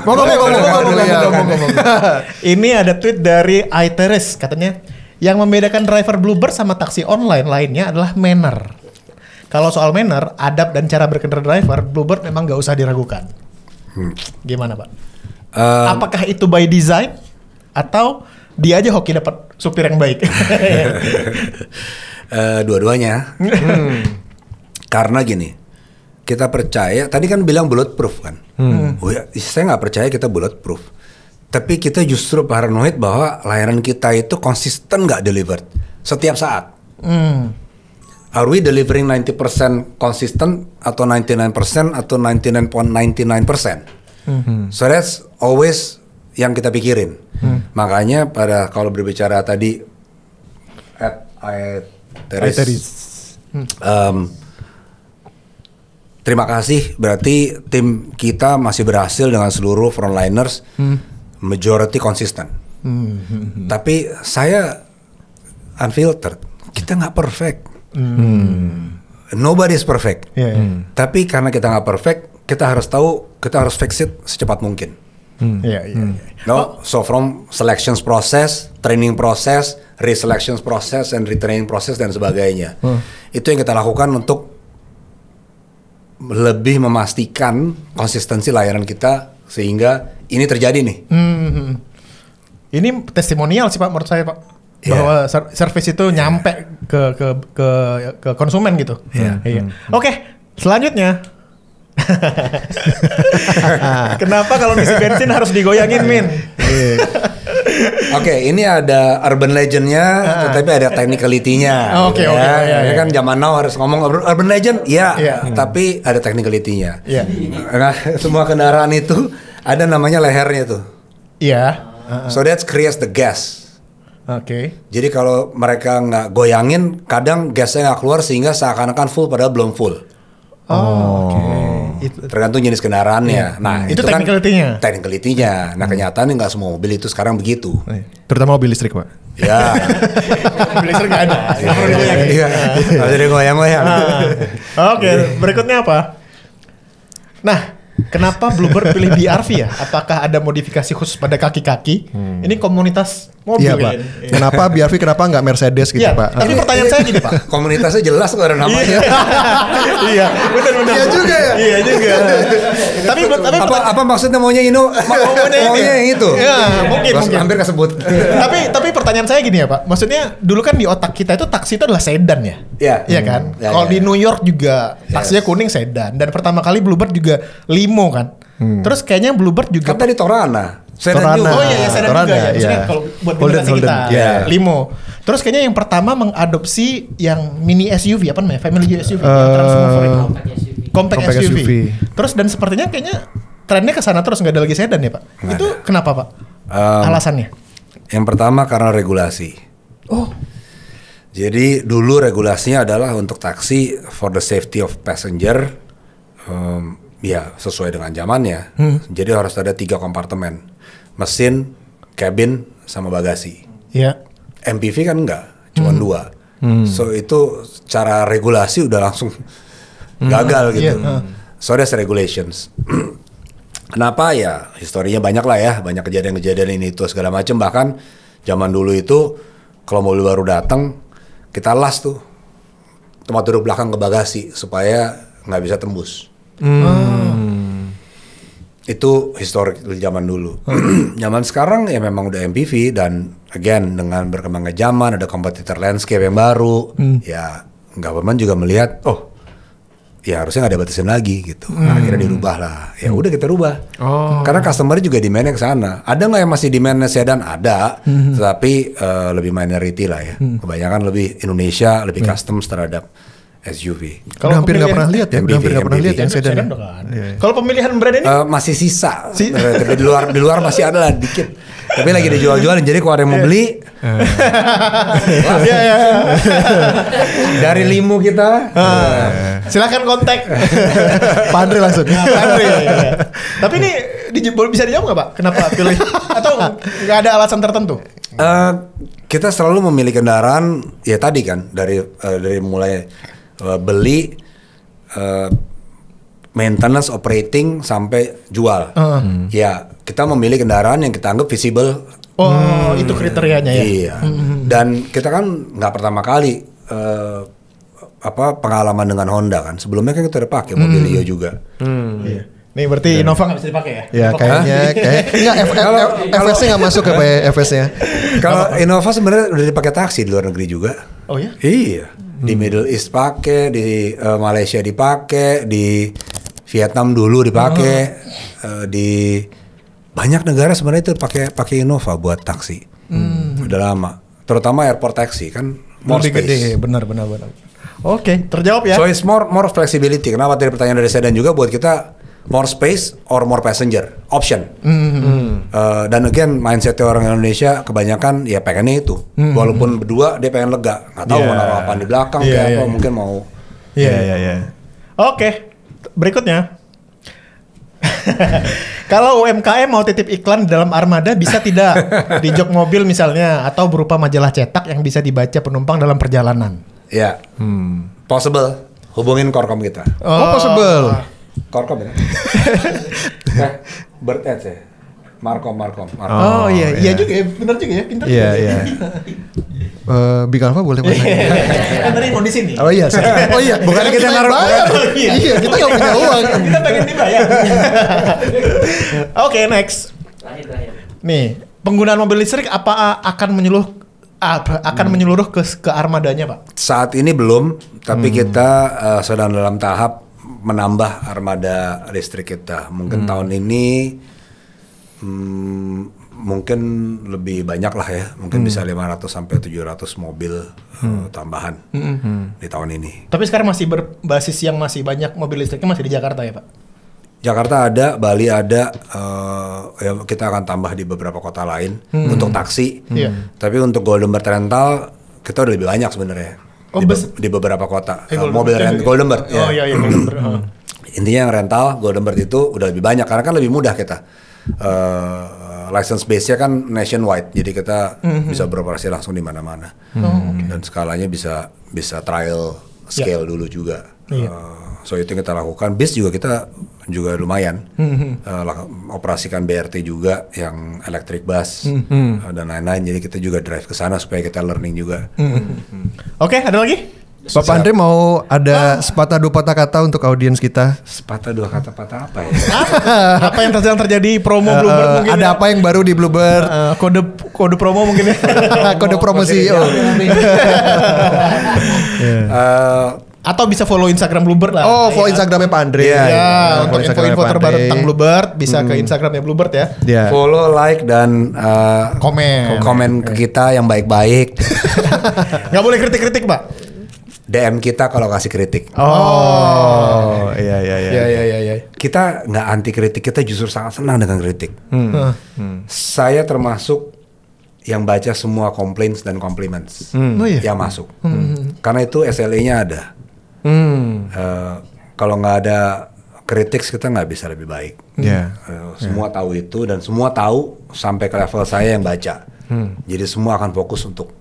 Ini ada tweet dari Iteris katanya, yang membedakan driver Bluebird sama taksi online lainnya adalah manner. Kalau soal manner, adab dan cara berkendara driver, Bluebird memang nggak usah diragukan. Gimana Pak? Apakah itu by design atau dia aja hoki dapat supir yang baik? Dua-duanya. Karena gini, kita percaya, tadi kan bilang bulletproof kan. Saya nggak percaya kita bulletproof. Tapi kita justru paranoid bahwa layanan kita itu konsisten nggak delivered setiap saat. Are we delivering 90% konsisten atau 99% atau 99.99%? So that's always yang kita pikirin. Makanya kalau berbicara tadi terima kasih, berarti tim kita masih berhasil dengan seluruh frontliners, majority konsisten. Tapi saya unfiltered, kita nggak perfect. Nobody is perfect. Tapi karena kita nggak perfect, kita harus tahu, kita harus fix it secepat mungkin. So from selections process, training process, reselections process, and retraining process dan sebagainya. Itu yang kita lakukan untuk lebih memastikan konsistensi layanan kita sehingga ini terjadi nih. Ini testimonial sih Pak menurut saya Pak, bahwa service itu nyampe ke konsumen gitu. Oke, selanjutnya. Kenapa kalau ngisi bensin harus digoyangin, Min? Oke, ini ada urban legend-nya, tetapi ada technicality-nya. Ini kan zaman now harus ngomong urban legend, tapi ada technicality-nya. Nah, semua kendaraan itu ada namanya lehernya tuh. So that creates the gas. Jadi kalau mereka nggak goyangin, kadang gasnya nggak keluar sehingga seakan-akan full padahal belum full. Tergantung jenis kendaraannya. Nah itu kan technicality-nya. Nah kenyataannya nggak semua mobil itu sekarang begitu. Terutama mobil listrik, Pak. Ya. Mobil listrik nggak ada. Iya. Nggak jadi goyang-goyang. Oke, berikutnya apa? Nah, kenapa Bluebird pilih BRV ya? Apakah ada modifikasi khusus pada kaki-kaki? Ini komunitas mobil Iya, Pak. Kenapa BRV, kenapa nggak Mercedes gitu, Pak? Tapi pertanyaan saya gini, Pak. Komunitasnya jelas kok ada namanya. Iya, benar. Iya juga ya. Iya juga. tapi apa maksudnya maunya maunya yang itu? Iya, mungkin. Hampir kesebut. tapi pertanyaan saya gini ya, Pak. Maksudnya dulu kan di otak kita itu taksi itu adalah sedan ya? Iya. Iya kan? Kalau di New York juga taksinya kuning sedan, dan pertama kali Bluebird juga limo kan. Terus kayaknya Bluebird juga kan tadi Torana. Sedan juga. Oh iya, sedan Torana, juga ya. Maksudnya kalau buat generasi kita, limo. Terus kayaknya yang pertama mengadopsi yang mini SUV, apa namanya? Family SUV, yang Transmover itu. Compact SUV. Terus dan sepertinya kayaknya trennya ke sana terus, nggak ada lagi sedan ya, Pak? Itu kenapa, Pak? Alasannya? Yang pertama karena regulasi. Jadi dulu regulasinya adalah untuk taksi for the safety of passenger. Ya sesuai dengan zamannya. Jadi harus ada 3 kompartemen. Mesin, cabin, sama bagasi. Iya. MPV kan enggak, cuma 2. So itu cara regulasi udah langsung gagal gitu. So there's regulations. Kenapa ya? Historinya banyak lah ya, banyak kejadian-kejadian ini itu segala macam. Bahkan zaman dulu itu kalau mobil baru datang, kita las tuh tempat duduk belakang ke bagasi supaya nggak bisa tembus. Itu historik zaman dulu. Zaman sekarang ya memang udah MPV, dan again dengan berkembangnya zaman ada competitor landscape yang baru. Ya government juga melihat, ya harusnya nggak ada batasin lagi gitu. Nah, akhirnya dirubah lah. Ya udah kita rubah. Karena customer juga demandnya ke sana. Ada nggak yang masih demandnya sedan? Ada, tetapi lebih minority lah ya. Kebanyakan lebih Indonesia, lebih customs terhadap SUV. Kalau hampir nggak pernah lihat ya, hampir nggak pernah lihat yang sedan. Kalau pemilihan brand ini masih sisa. Tapi di luar masih ada lah dikit. Tapi lagi dijual-jualin, jadi kalau ada yang mau beli, dari limo kita, silakan kontak Pak Andre langsung. Tapi ini bisa dijawab nggak, Pak? Kenapa pilih? Atau nggak ada alasan tertentu? Kita selalu memilih kendaraan, ya tadi kan dari mulai beli, maintenance, operating sampai jual. Ya kita memilih kendaraan yang kita anggap visible. Itu kriterianya ya. Iya. Dan kita kan nggak pertama kali pengalaman dengan Honda kan. Sebelumnya kan kita udah pakai mobil Rio juga. Iya. Nih berarti Innova nggak bisa dipakai ya? Ya kayaknya FS-nya nggak masuk ke FS-nya. Kalau Innova sebenarnya udah dipakai taksi di luar negeri juga. Oh ya? Iya. Di Middle East pakai, di Malaysia dipakai, di Vietnam dulu dipakai, di banyak negara sebenarnya itu pakai Innova buat taksi. Udah lama. Terutama airport taxi kan more lebih space. gede, benar. Oke, terjawab ya. So it's more flexibility. Kenapa tadi pertanyaan dari sedan juga buat kita more space or more passenger option. Dan again mindsetnya orang Indonesia kebanyakan ya pengennya itu. Walaupun berdua dia pengen lega, nggak tahu mau naruh apa di belakang mungkin mau. Iya. Oke, berikutnya. Kalau UMKM mau titip iklan di dalam armada, bisa tidak di jok mobil misalnya, atau berupa majalah cetak yang bisa dibaca penumpang dalam perjalanan? Ya, possible. Hubungin Korkom kita. Possible. Korkom ya? Bird Ads ya? Markom. Oh iya juga ya, benar juga ya, pintar. Iya. Big Alpha boleh mana? Kan tadi mau di sini. Oh iya, bukan kita naruh bayar. Iya, kita nggak punya uang. Kita pengen dibayar. Oke, next. Terakhir. Nih, penggunaan mobil listrik akan menyeluruh ke armadanya, Pak? Saat ini belum, tapi kita sedang dalam tahap menambah armada listrik kita. Mungkin tahun ini mungkin lebih banyak lah ya. Mungkin bisa 500 sampai 700 mobil tambahan di tahun ini. Tapi sekarang masih berbasis yang masih banyak mobil listriknya masih di Jakarta ya, Pak? Jakarta ada, Bali ada, ya kita akan tambah di beberapa kota lain untuk taksi. Tapi untuk Golden Bird rental kita udah lebih banyak sebenarnya di beberapa kota. Mobil rental Golden Bird. Golden Bird. Intinya yang rental Golden Bird itu udah lebih banyak karena kan lebih mudah kita. License base-nya kan nationwide, jadi kita bisa beroperasi langsung di mana-mana. Dan skalanya bisa trial scale dulu juga. So itu yang kita lakukan. Bis juga kita juga lumayan operasikan BRT juga yang electric bus dan lain-lain. Jadi kita juga drive ke sana supaya kita learning juga. Oke, ada lagi? Bapak Andre mau ada sepatah dua patah kata untuk audiens kita? Sepatah dua kata patah apa ya? Apa yang sedang terjadi promo Bluebird mungkin? Ada apa yang baru di Bluebird? Kode promo mungkin ya? Kode promosi. Atau bisa follow Instagram Bluebird lah. Oh, follow Instagramnya Pak Andre. Untuk info-info terbaru tentang Bluebird bisa ke Instagramnya Bluebird ya. Follow, like dan komen ke kita yang baik-baik. Nggak boleh kritik-kritik, Pak. DM kita kalau kasih kritik. Iya. Kita nggak anti kritik, kita justru sangat senang dengan kritik. Saya termasuk yang baca semua complaints dan compliments yang masuk. Karena itu SLA-nya ada. Kalau nggak ada kritik kita nggak bisa lebih baik. Semua tahu itu dan semua tahu sampai ke level saya yang baca. Jadi semua akan fokus untuk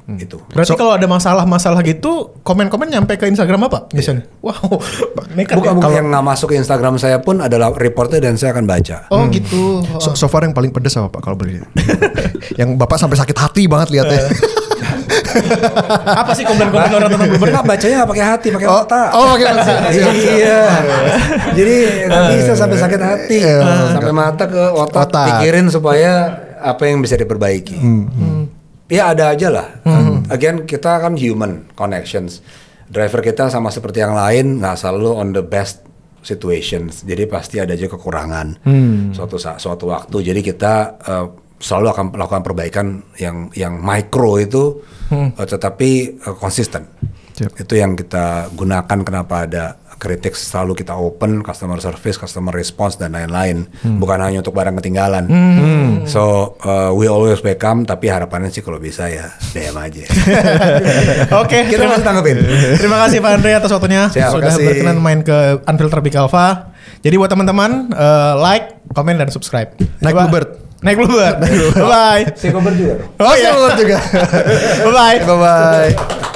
itu. Berarti kalau ada masalah-masalah gitu, komen-komen nyampe ke Instagram apa? Misalnya, wow, nekat. Bukan yang nggak masuk ke Instagram saya pun adalah reportnya dan saya akan baca. Oh gitu. So far yang paling pedes apa Pak kalau beli? Yang Bapak sampai sakit hati banget lihatnya. Apa sih komen-komen orang tentang Bluebird? Nggak bacanya nggak pakai hati, pakai otak. Pakai otak. Iya. Jadi nggak bisa sampai sakit hati, sampai mata ke otak. Pikirin supaya apa yang bisa diperbaiki. Ya ada aja lah. Again kita kan human connections. Driver kita sama seperti yang lain nggak selalu on the best situations. Jadi pasti ada aja kekurangan suatu waktu. Jadi kita selalu akan melakukan perbaikan yang micro itu, tetapi konsisten. Itu yang kita gunakan. Kenapa ada kritik selalu kita open, customer service, customer response dan lain-lain. Bukan hanya untuk barang ketinggalan. So we always welcome, tapi harapannya sih kalau bisa ya DM aja. Oke, kita masih tanggepin. Terima kasih Pak Andre atas waktunya. Sudah berkenan main ke Unfiltered Big Alpha. Jadi buat teman-teman like, komen dan subscribe. Naik Bluebird. Bye. Si Bluebird juga. Oh iya, Bluebird juga. Bye. Bye.